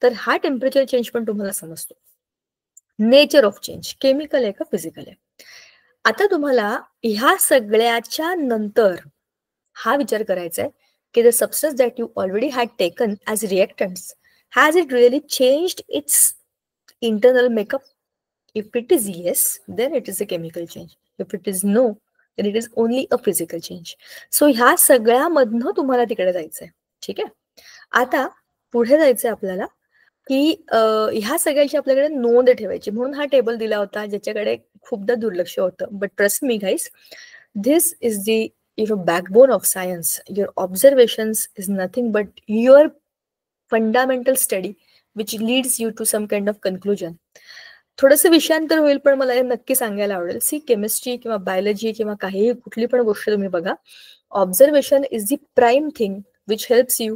तर हा temperature change पण तुम्हाला समजतो. Nature of change chemical आहे का physical आहे? आता तुम्हाला ह्या सगळ्याच्या नंतर हा विचार करायचा आहे की the substance that you already had taken as reactants, has it really changed its internal makeup? If it is yes, then it is a chemical change. If it is no, then it is only a physical change. So ह्या सगळ्यामधनं तुम्हाला तिकडे जायचंय. ठीक आहे. आता पुढे जायचंय आपल्याला की ह्या सगळ्याची आपल्याकडे नोंद ठेवायची, म्हणून हा टेबल दिला होता ज्याच्याकडे खूपदा दुर्लक्ष होतं. But trust me guys, this is the backbone of science. Your observations is nothing but your fundamental study which leads you to some kind of conclusion. थोडंसं विषयांतर होईल, पण मला हे नक्की सांगायला आवडेल. सी, केमिस्ट्री किंवा बायोलॉजी किंवा काहीही कुठली पण गोष्ट तुम्ही बघा, observation is the prime thing which helps you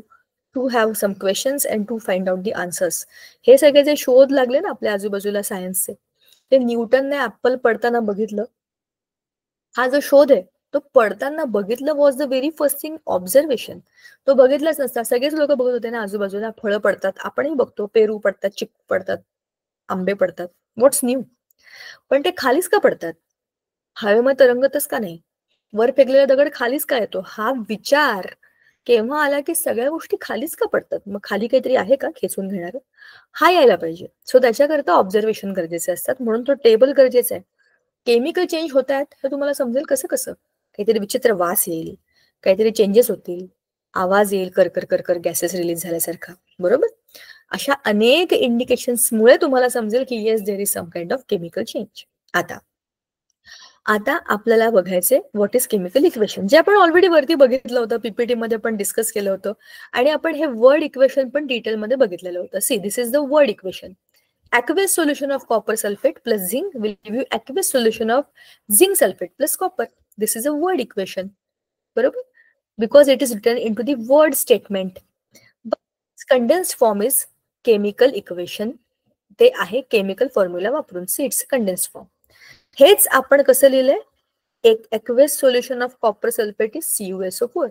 to have some questions and to find out the answers. हे सगळे जे शोध लागले ना आपल्या आजूबाजूला सायन्सचे, ते न्यूटनने ऍपल पडताना बघितलं. हा जो शोध आहे तो पडताना बघितलं was the very first thing observation. तो बघितलाच नसता. सगळेच लोक बघत होते ना आजूबाजूला, फळं पडतात, आपणही बघतो, पेरू पडतात, चिक्कू पडतात, आंबे पडतात, व्हॉट्स न्यू. पण ते खालीच का पडतात? हवेमध्ये तरंगतच का नाही? वर फेकलेला दगड खालीच का येतो? हा विचार केव्हा आला की सगळ्या गोष्टी खालीच का पडतात? मग खाली काहीतरी आहे का खेचून घेणार? हा यायला पाहिजे. सो त्याच्याकरता ऑब्झर्वेशन गरजेचे असतात, म्हणून तो टेबल गरजेचा आहे. केमिकल चेंज होत आहेत हे तुम्हाला समजेल कसं कसं? काहीतरी विचित्र वास येईल, काहीतरी चेंजेस होतील, आवाज येईल, करकर करकर गॅसेस रिलीज झाल्यासारखा, बरोबर? अशा अनेक इंडिकेशन्समुळे तुम्हाला समजेल की yes there is some kind of chemical change. आता आपल्याला बघायचे व्हॉट इज केमिकल इक्वेशन, जे आपण ऑलरेडी वरती बघितलं होतं, पीपीटी मध्ये पण डिस्कस केलं होतं, आणि आपण हे वर्ड इक्वेशन पण डिटेलमध्ये बघितलेलं होतं. See, this is the word equation. Aqueous solution of copper sulfate plus zinc will give you aqueous solution of zinc sulfate plus copper. This is a word equation, बरोबर? Because it is written into the word statement. But its condensed form is chemical equation. ते आहे chemical formula वापरून. See, it's condensed form. हेच आपण कसं लिहिलंय? एक aqueous solution of copper sulfate is CuSO4.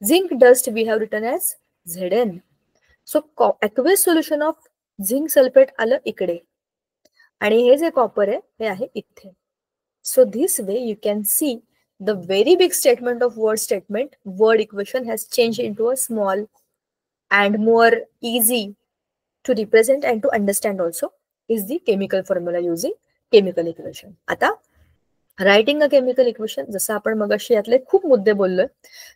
Zinc dust we have written as Zn. So aqueous solution of zinc sulphate आलं इकडे, आणि हे जे कॉपर आहे हे आहे इथे. So this way you can see the very big statement of word statement, word equation has change in to a small and more easy to represent and to understand also is the chemical formula using chemical equation. आता writing a chemical equation, जसं आपण मगाशी यातले खूप मुद्दे बोललोय.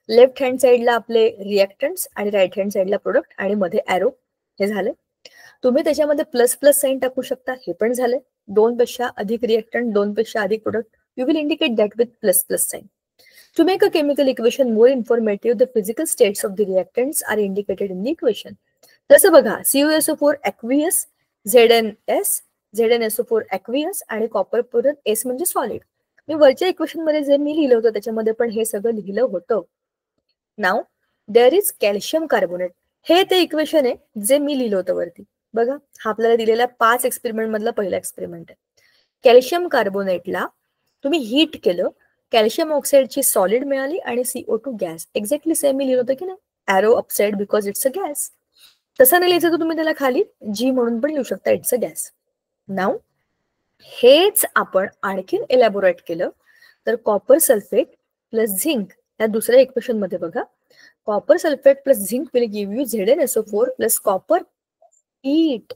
Left hand साईडला आपले रिएक्टंट्स आणि राईट हँड साईडला प्रोडक्ट आणि मध्ये ॲरो, हे झाले. तुम्ही त्याच्यामध्ये प्लस प्लस साइन टाकू शकता, हे पण झाले. 2 पेक्षा अधिक रिएक्टंट, 2 पेक्षा अधिक product, you will indicate that with plus plus sign. To make a chemical equation more informative, the physical states of the reactants are indicated in the equation. तसं बघा, CuSO4 ॲक्वियस, ZnSO4 ॲक्वियस, आणि copper पुरत S म्हणजे solid. मी वरच्या equation मध्ये जे मी लिहिलं होतं त्याच्यामध्ये पण हे सगळं लिहिलं होतं. नाव देअर इज कॅल्शियम कार्बोनेट. हे ते इक्वेशन आहे जे मी लिहिलं होतं वरती. बघा, हा आपल्याला दिलेला 5 एक्सपेरिमेंट मधला पहिला एक्सपेरिमेंट आहे. कॅल्शियम कार्बोनेटला तुम्ही हीट केलं, कॅल्शियम ऑक्साईडची सॉलिड मिळाली आणि CO2 गॅस. एक्झॅक्टली सेम मी लिहिलं होतं की नाही? Arrow upside because it's a gas. तसं नाही लिहायचं तर तुम्ही त्याला खाली जी म्हणून पण लिहू शकता, इट्स अ गॅस. नाव हेच आपण आणखीन एलॅबोरेट केलं तर कॉपर सल्फेट प्लस झिंक या दुसऱ्या इक्वेशन मध्ये बघा, copper sulphate plus zinc will give you ZnSO4 plus copper heat.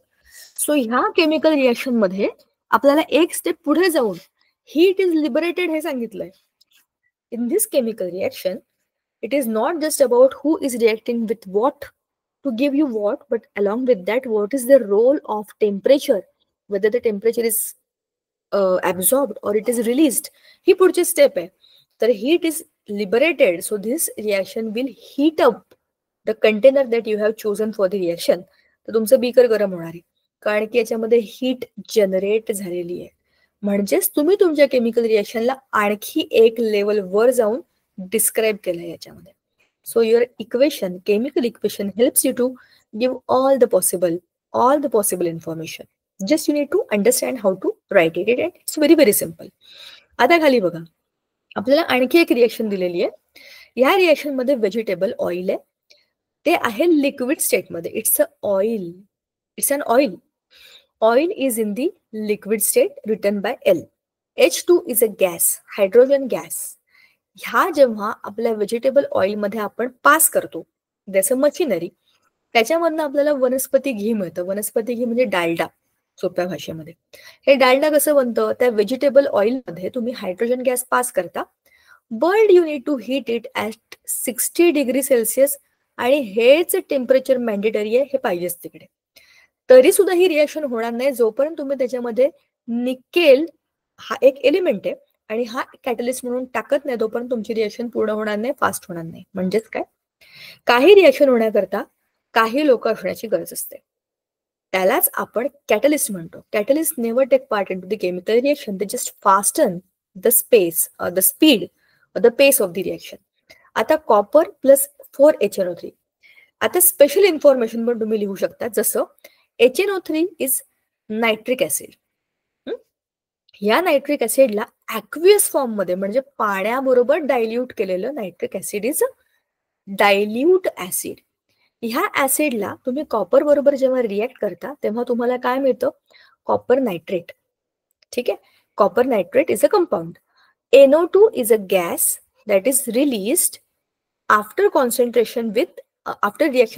So ह्या केमिकल रिएक्शन मध्ये आपल्याला एक स्टेप पुढे जाऊन हीट इज लिबरेटेड हे सांगितलंय. In this chemical reaction it is not just about who is reacting with what to give you what, but along with that, what is the role of temperature, whether the temperature is absorbed or it is released. ही पुढची step आहे. तर heat is liberated, so this reaction will heat up the container that you have chosen for the reaction. तर तुमचं beaker गरम होणार आहे, कारण की याच्यामध्ये हीट जनरेट झालेली आहे. म्हणजेच तुम्ही तुमच्या केमिकल रिएक्शनला आणखी एक लेवल वर जाऊन डिस्क्राईब केलंय याच्यामध्ये. So your equation, chemical equation, helps you to give all the possible information. Just you need to understand how to write it, and it's very very simple. आता खाली बघा, आपल्याला आणखी एक रिएक्शन दिलेली आहे. या रिएक्शन मध्ये व्हेजिटेबल ऑइल आहे, ते आहे लिक्विड स्टेट मध्ये. It's a oil, it's an oil. Oil is in the liquid state, written by L. H2 is a gas, hydrogen gas. ह्या जेव्हा आपल्या व्हेजिटेबल ऑइल मध्ये आपण पास करतो, जसं मशिनरी, त्याच्यामधनं आपल्याला वनस्पती घी मिळतं. वनस्पती घी म्हणजे डालडा सोप्या भाषेमध्ये. हे डालडा कसं बनतं? त्या व्हेजिटेबल ऑइल मध्ये तुम्ही हायड्रोजन गॅस पास करता, but you need to heat it at 60 degree Celsius, आणि हेच टेम्परेचर मॅन्डेटरी आहे, हे पाहिजेच तिकडे. तरी सुद्धा ही रिएक्शन होणार नाही जोपर्यंत तुम्ही त्याच्यामध्ये निकेल हा एक एलिमेंट आहे आणि हा कॅटलिस्ट म्हणून टाकत नाही, तोपर्यंत तुमची रिएक्शन पूर्ण होणार नाही, फास्ट होणार नाही. म्हणजेच काय, काही रिएक्शन होण्याकरता काही लोक असण्याची गरज असते. त्यालाच आपण कॅटलिस्ट म्हणतो. Catalyst never take part in to the chemical reaction, they just fasten the speed the pace of the reaction. आता कॉपर प्लस 4HNO3. आता स्पेशल इन्फॉर्मेशन पण तुम्ही लिहू शकता, जसं HNO3 इज नायट्रिक ऍसिड. या नायट्रिक ऍसिडला ऍक्वियस फॉर्म मध्ये म्हणजे पाण्याबरोबर डायल्यूट केलेलं nitric acid is dilute acid. ह्या ऍसिडला तुम्ही कॉपर बरोबर जेव्हा रिॲक्ट करता तेव्हा तुम्हाला काय मिळतं? Copper nitrate. ठीक आहे, copper nitrate is a compound. NO2 is a gas that is released after reaction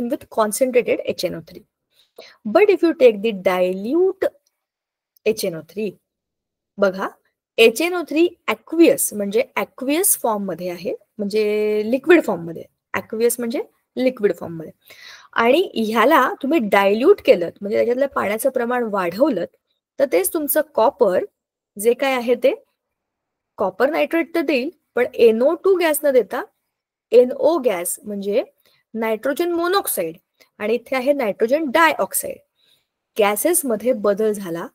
with concentrated HNO3. But if you take the dilute HNO3, बघा HNO3 ऍक्वियस म्हणजे ऍक्वियस फॉर्म मध्ये आहे, म्हणजे लिक्विड फॉर्म मध्ये. ऍक्वियस म्हणजे लिक्विड फॉर्म मध्ये. आणि ह्याला तुम्ही डायल्यूट केलं म्हणजे त्याच्यातलं पाण्याचं प्रमाण वाढवलं तर तेच तुमचं कॉपर जे काय आहे ते कॉपर नायट्रेट तर देईल, पण NO2 गॅस न देता NO गॅस म्हणजे नायट्रोजन मोनॉक्साईड, आणि इथे आहे नायट्रोजन डायऑक्साईड. गॅसेस मध्ये बदल झाला,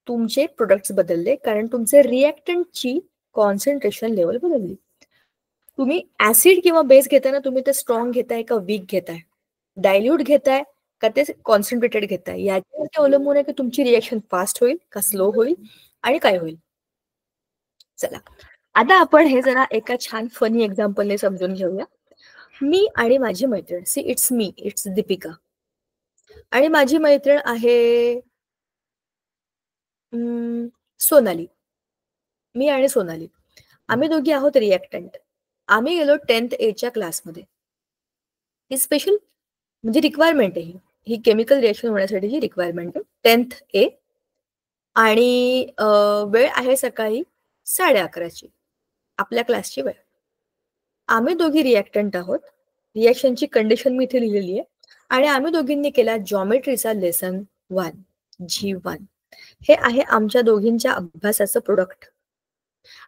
तुमचे प्रोडक्ट्स बदलले, कारण तुमचे रिएक्टंटची कॉन्सन्ट्रेशन लेवल बदलली. तुम्ही ऍसिड किंवा बेस घेताना तुम्ही ते स्ट्रॉंग घेताय का वीक घेताय, डायल्यूट घेताय का ते कॉन्सन्ट्रेटेड घेताय, याच्यावरती अवलंबून आहे की तुमची रिएक्शन फास्ट होईल का स्लो होईल आणि काय होईल. चला आता आपण हे जरा एका छान फनी एक्झाम्पलने समजून घेऊया. मी आणि माझी मैत्रीण, सी इट्स दीपिका, आणि माझी मैत्रीण आहे सोनाली. मी आणि सोनाली आम्ही दोघी आहोत रिएक्टंट. आम्ही गेलो 10th A च्या क्लासमध्ये. ही स्पेशल म्हणजे रिक्वायरमेंट आहे, ही केमिकल रिएक्शन होण्यासाठीची रिक्वायरमेंट आहे 10th A. आणि वेळ आहे सकाळी 11:30ची, आपल्या क्लासची वेळ. आम्ही दोघी रिएक्टंट आहोत. रिएक्शनची कंडिशन मी इथे लिहिलेली आहे, आणि आम्ही दोघींनी केला जॉमेट्रीचा लेसन 1 G1. हे आहे आमच्या दोघींच्या अभ्यासाचं प्रोडक्ट.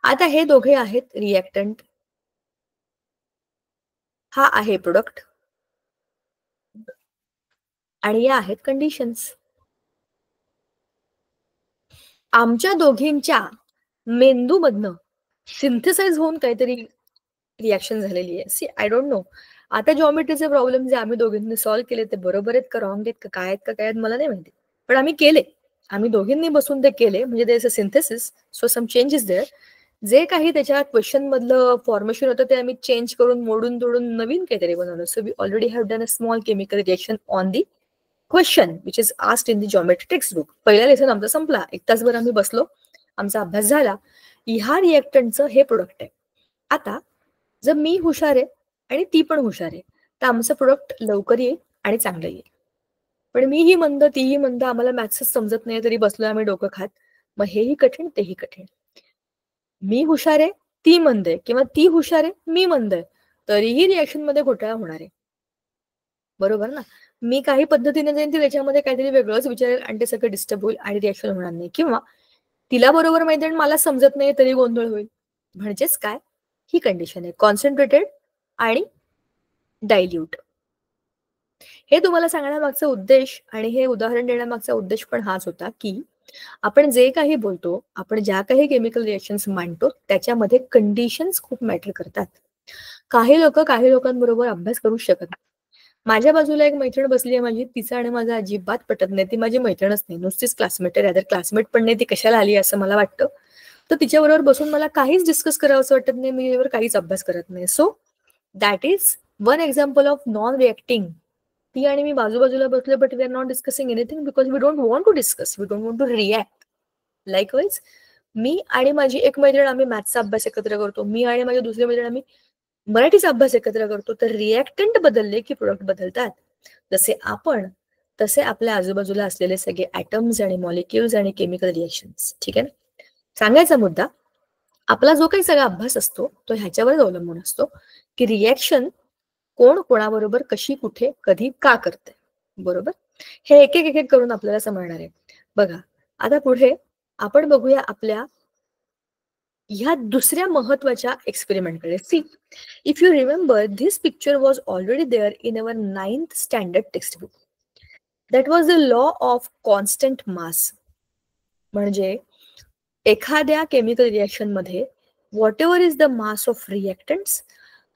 आता हे दोघे आहेत रिएक्टंट, हा आहे प्रोडक्ट, आणि या आहेत कंडिशन्स. आमच्या दोघींच्या मेंदूमधनं सिंथेसाइज होऊन काहीतरी रिॲक्शन झालेली आहे. सी आय डोंट नो, आता जॉमेट्रीचे प्रॉब्लेम जे आम्ही दोघींनी सॉल्व्ह केले ते बरोबर आहेत का रॉंग आहेत का काय आहेत का काय आहेत मला नाही माहिती, पण आम्ही केले, आम्ही दोघींनी बसून ते केले, म्हणजे there is a synthesis, so some changes there. जे काही त्याच्या क्वेश्चन मधलं फॉर्मेशन होतं ते आम्ही चेंज करून मोडून तोडून नवीन काहीतरी बनवलं. So we already have done a small chemical reaction on the question which is asked in the geometry text book. पहिला लेसन आमचा संपला, 1 तासभर आम्ही बसलो, आमचा अभ्यास झाला. ह्या रिएक्टंटचं हे प्रोडक्ट आहे. आता जर मी हुशार आहे आणि ती पण हुशार आहे तर आमचं प्रोडक्ट लवकर येईल आणि चांगलं येईल. पण मीही मंद तीही मंद, आम्हाला मॅथ्सच समजत नाही तरी बसलोय आम्ही डोकं खात, मग हेही कठीण तेही कठीण. मी हुशार आहे ती मंद आहे, किंवा ती हुशार आहे मी मंद आहे, तरीही रिएक्शन मध्ये घोटाळा होणार आहे, बरोबर ना. मी काही पद्धतीने जाईन ती त्याच्यामध्ये काहीतरी वेगळंच विचारेल आणि ते सगळं डिस्टर्ब होईल आणि रिएक्शन होणार नाही, किंवा तिला बरोबर माहिती आणि मला समजत नाही तरी गोंधळ होईल. म्हणजेच काय, ही कंडिशन आहे कॉन्सन्ट्रेटेड आणि डायल्यूट. हे तुम्हाला सांगण्यामागचा उद्देश आणि हे उदाहरण देण्यामागचा उद्देश पण हाच होता की आपण जे काही बोलतो, आपण ज्या काही केमिकल रिएक्शन्स मांडतो त्याच्यामध्ये कंडिशन्स खूप मॅटर करतात. काही लोक काही लोकांबरोबर अभ्यास करू शकत नाही. माझ्या बाजूला एक मैत्रीण बसली आहे माझी, तिचं आणि माझं अजिबात पटत नाही, ती माझी मैत्रीणच नाही, नुसतीच क्लासमेट आहे, रादर क्लासमेट पण नाही, ती कशाला आली असं मला वाटतं. तर तिच्याबरोबर बसून मला काहीच डिस्कस करावं असं वाटत नाही, मी तिच्यावर काहीच अभ्यास करत नाही. So that is one example of non reacting. ती आणि मी बाजूबाजूला बसले, but we are not discussing anything because we don't want to discuss, we don't want to react. Likewise मी आणि माझी एक मैत्रीण आम्ही मॅथ्सचा अभ्यास एकत्र करतो, मी आणि माझी दुसरी मैत्रीण आम्ही मराठीचा अभ्यास एकत्र करतो. तर रिएक्टंट बदलले की प्रोडक्ट बदलतात. जसे आपण तसे आपल्या आजूबाजूला असलेले सगळे ॲटम्स आणि मॉलिक्युल्स आणि केमिकल रिएक्शन्स. ठीक आहे ना. सांगायचा मुद्दा, आपला जो काही सगळा अभ्यास असतो तो ह्याच्यावरच अवलंबून असतो की रिएक्शन कोण कोणाबरोबर कशी कुठे कधी का करते, बरोबर. हे एक एक एक करून आपल्याला समजणार आहे. बघा आता पुढे आपण बघूया आपल्या ह्या दुसऱ्या महत्वाच्या एक्सपेरिमेंटकडे. See, if you remember, this picture was already there in our 9th standard text book. That was the law of constant mass. म्हणजे एखाद्या केमिकल रिएक्शन मध्ये whatever is the mass of reactants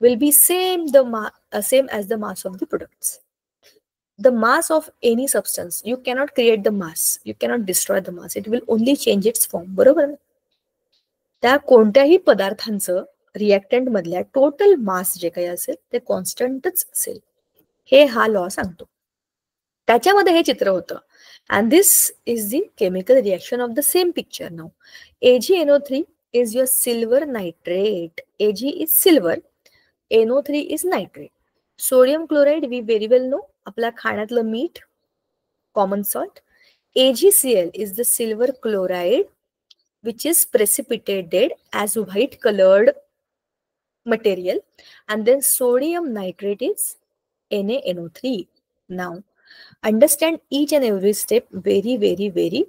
will be same as the mass of the products. The mass of any substance, you cannot create the mass, you cannot destroy the mass, it will only change its form. बरोबर ना? त्या कोणत्याही पदार्थांचं reactant मधल्या total mass जे काही असेल ते कॉन्स्टंटच असेल, हे हा लॉ सांगतो. त्याच्यामध्ये हे चित्र होतं. And this is the chemical reaction of the same picture. Now AgNO3 is your silver nitrate. Ag is silver, NO3 is nitrate. Sodium chloride we very well know, आपल्या खाण्यातलं मीठ, common salt. AgCl is the silver chloride which is precipitated as white colored material, and then sodium nitrate is NaNO3. Now understand each and every step very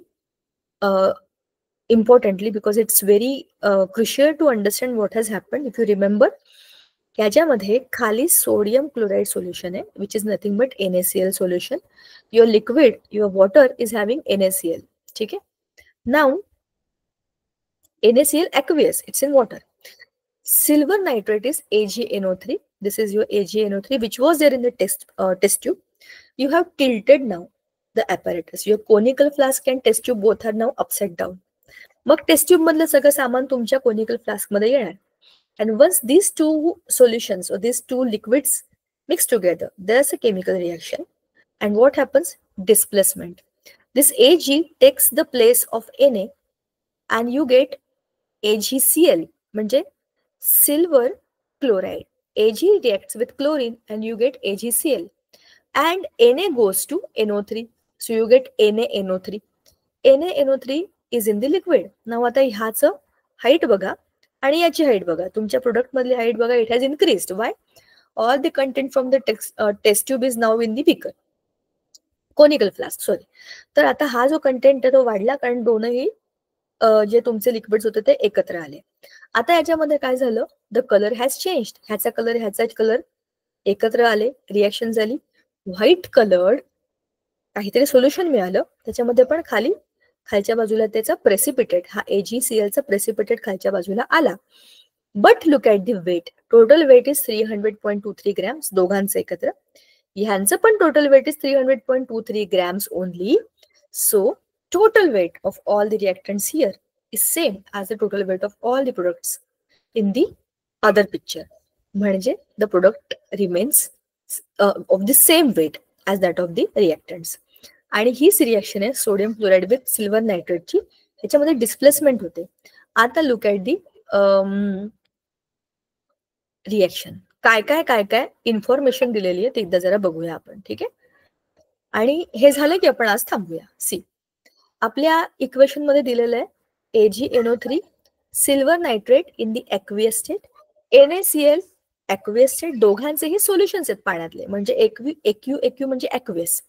importantly, because it's very crucial to understand what has happened. If you remember, याच्यामध्ये खाली sodium chloride solution आहे, which is nothing but NaCl solution. Your liquid, your water is having NaCl. ठीक आहे. Now NaCl aqueous, it's in water. Silver nitrate is AgNO3. This is your AgNO3 which was there in the test tube. You have tilted now the apparatus. Your conical flask and test tube both are now upside down. मग taste tube मधलं सगळं सामान तुमच्या conical flask मध्ये येणार. And once these two solutions or these two liquids mix together, there's a chemical reaction. And what happens? Displacement. This Ag takes the place of Na and you get AgCl, म्हणजे silver chloride. Ag reacts with chlorine and you get AgCl. And Na goes to NO3. So you get NaNO3. NaNO3 is in the liquid. Now आता ह्याचं height बघा आणि याची height बघा. तुमच्या product मधली height बघा. It has increased. Why? All the content from the test tube is now in the beaker, conical flask, sorry. तर आता हा जो कंटेंट आहे तो वाढला कारण दोनही जे तुमचे लिक्विड्स होते ते एकत्र आले. आता याच्यामध्ये काय झालं? The colour has changed. ह्याचा कलर ह्याचा कलर एकत्र आले, रिएक्शन झाली. व्हाईट कलर्ड काहीतरी सोल्युशन मिळालं, त्याच्यामध्ये पण खालच्या बाजूला त्याचा प्रेसिपिटेट, हा AgCl चा प्रेसिपिटेट खालच्या बाजूला आला. But look at the weight. Total weight is 300.23 grams दोघांचं एकत्र. ह्यांचं पण total weight is 300.23 grams only. So total weight of all the reactants here is same as the total weight of all the products in the other picture. म्हणजे the product remains of the same weight as that of the reactants. आणि हीच reaction आहे sodium chloride with silver नायट्रेटची. ह्याच्यामध्ये displacement होते. आता look at the reaction. काय काय information दिलेली आहे ते एकदा जरा बघूया आपण. ठीक आहे. आणि हे झालं की आपण आज थांबूया. सी, आपल्या इक्वेशन मध्ये दिलेलं आहे AgNO3 silver nitrate in the aqueous state, NaCl aqueous state. दोघांचेही सोल्युशन्स आहेत पाण्यातले, म्हणजे एक्यू म्हणजे ॲक्वियस.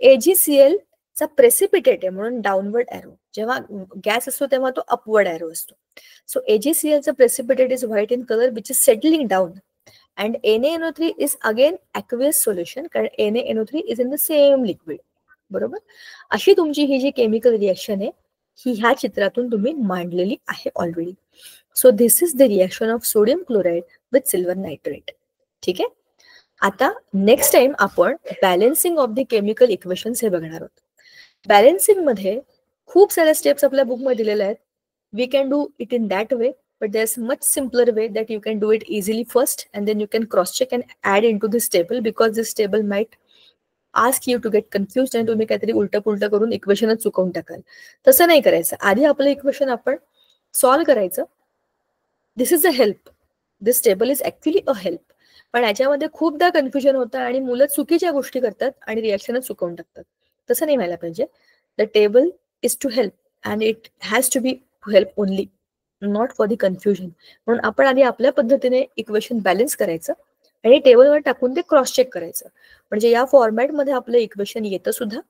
AgCl चा प्रेसिपिटेट आहे म्हणून डाऊनवर्ड एरो. जेव्हा गॅस असतो तेव्हा तो अपवर्ड एरो असतो. सो AgCl चा precipitate is white in colour which is settling down. And NaNO3 is again aqueous solution, कारण NaNO3 is in the same liquid. बरोबर. अशी तुमची ही जी केमिकल रिएक्शन आहे ही ह्या चित्रातून तुम्ही मांडलेली आहे already. So this is the reaction of sodium chloride with silver nitrate. ठीक आहे. आता नेक्स्ट टाइम आपण balancing of the chemical equations हे बघणार आहोत. बॅलन्सिंग मध्ये खूप साऱ्या स्टेप्स आपल्या बुक मध्ये दिलेल्या आहेत. We can do it in that way, but there is much simpler way that you can do it easily first and then you can cross check and add in to this table, because this table might ask you to get confuse आणि तुम्ही काहीतरी उलट पुलट करून इक्वेशनच चुकवून टाकाल. तसं नाही करायचं. आधी आपलं इक्वेशन आपण सॉल्व्ह करायचं. This is a help. This table is actually a help. पण याच्यामध्ये खूपदा कन्फ्युजन होतं आणि मुलं चुकीच्या गोष्टी करतात आणि रिॲक्शनच चुकवून टाकतात. तसं नाही व्हायला पाहिजे. The table is to help and it has to be to help only, not for the confusion. म्हणून आपण आधी आपल्या पद्धतीने इक्वेशन बॅलन्स करायचं आणि टेबलवर टाकून ते क्रॉस चेक करायचं. म्हणजे या फॉर्मॅटमध्ये आपलं इक्वेशन येतं सुद्धा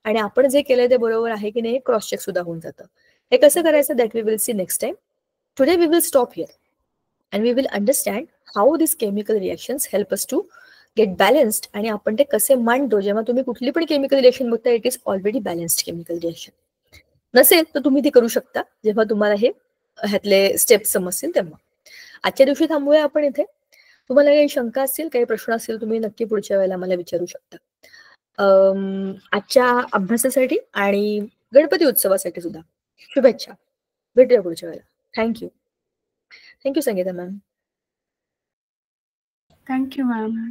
आणि आपण जे केलंय ते बरोबर आहे की नाही हे क्रॉस चेक सुद्धा होऊन जातं. हे कसं करायचं that we will see next time. Today we will stop here and we will understand how these chemical reactions help us to get balanced, आणि आपण ते कसे मांडतो. जेव्हा तुम्ही कुठली पण केमिकल रिएक्शन बघता, it is already balanced chemical reaction. नसेल तर तुम्ही ती करू शकता जेव्हा तुम्हाला हे ह्यातले स्टेप्स समजतील तेव्हा. आजच्या दिवशी थांबूया आपण इथे. तुम्हाला काही शंका असतील, काही प्रश्न असतील, तुम्ही नक्की पुढच्या वेळेला मला विचारू शकता. आजच्या अभ्यासासाठी आणि गणपती उत्सवासाठी सुद्धा शुभेच्छा. भेटूया पुढच्या वेळेला. Thank you Sangeeta ma'am. Thank you ma'am.